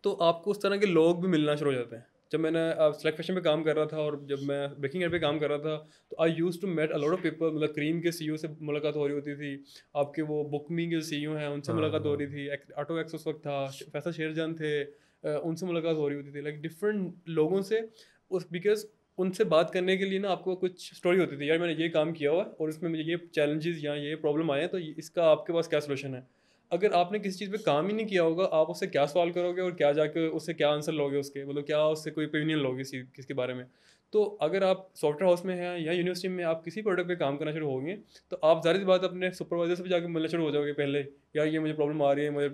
तो आपको उस तरह के लोग भी मिलना शुरू हो जाते हैं। जब मैंने सेलेक्ट फैशन पे काम कर रहा था, और जब मैं बेकिंग एड पे काम कर रहा था, तो I used to met a lot of people, मतलब क्रीम के CEO से मुलाकात हो रही होती थी, आपके वो बुकमी के CEO हैं उनसे मुलाकात हो रही हाँ. थी, ऑटो एक्स उस वक्त था, फैसल शेरजान थे, उनसे मुलाकात हो रही होती थी, लाइक डिफरेंट लोगों से। उस बिकॉज उनसे बात करने के लिए ना आपको कुछ स्टोरी होती थी, यार मैंने ये काम किया हुआ है और इसमें मुझे ये चैलेंजेस या ये प्रॉब्लम आए हैं, तो इसका आपके पास क्या सोल्यूशन है। अगर आपने किसी चीज़ पे काम ही नहीं किया होगा, आप उससे क्या सवाल करोगे और क्या जाके उससे क्या आंसर लोगे उसके, मतलब क्या उससे कोई ओपिनियन लोगे किसके बारे में। तो अगर आप सॉफ्टवेयर हाउस में हैं या यूनिवर्सिटी में आप किसी प्रोडक्ट पे काम करना शुरू होंगे, तो आप ज़ाहिर सी बात अपने सुपरवाइजर से भी जाके मिलना शुरू हो जाओगे पहले, यार ये मुझे प्रॉब्लम आ रही है, मुझे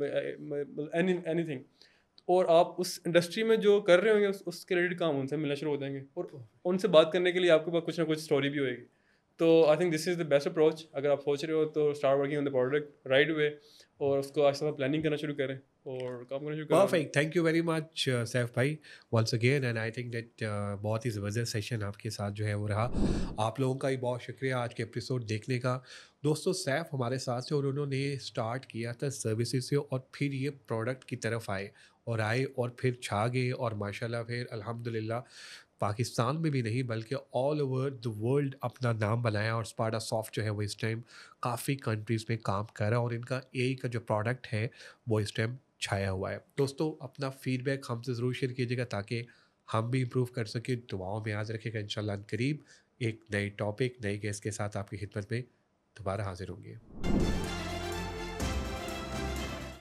एनीथिंग। और आप उस इंडस्ट्री में जो कर रहे होंगे उसके रिलेटेड काम उनसे मिलना शुरू हो जाएंगे, और उनसे बात करने के लिए आपके पास कुछ ना कुछ स्टोरी भी होएगी। तो I think this is the best approach. अगर आप सोच रहे हो तो start working on the product right way, और उसको आहिस्ता प्लानिंग करना शुरू करें और काम करना शुरू करें आगे। Perfect, thank you very much Saif भाई once again, and I think that बहुत ही ज़बरदस्त सेशन आपके साथ जो है वो रहा। आप लोगों का भी बहुत शुक्रिया आज के एपिसोड देखने का। दोस्तों, सैफ हमारे साथ थे और उन्होंने स्टार्ट किया था सर्विसेज से और फिर ये प्रोडक्ट की तरफ आए और फिर छा गए, और माशाल्लाह फिर अल्हम्दुलिल्लाह पाकिस्तान में भी नहीं बल्कि ऑल ओवर द वर्ल्ड अपना नाम बनाया, और स्पाडा सॉफ्ट जो है वो इस टाइम काफ़ी कंट्रीज़ में काम कर रहा है, और इनका एआई का जो प्रोडक्ट है वो इस टाइम छाया हुआ है। दोस्तों, अपना फीडबैक हमसे ज़रूर शेयर कीजिएगा ताकि हम भी इम्प्रूव कर सकें। दुआओं में याद रखिएगा, इंशाल्लाह करीब एक नए टॉपिक नए गेस्ट के साथ आपकी खिदमत में दोबारा हाजिर होंगे।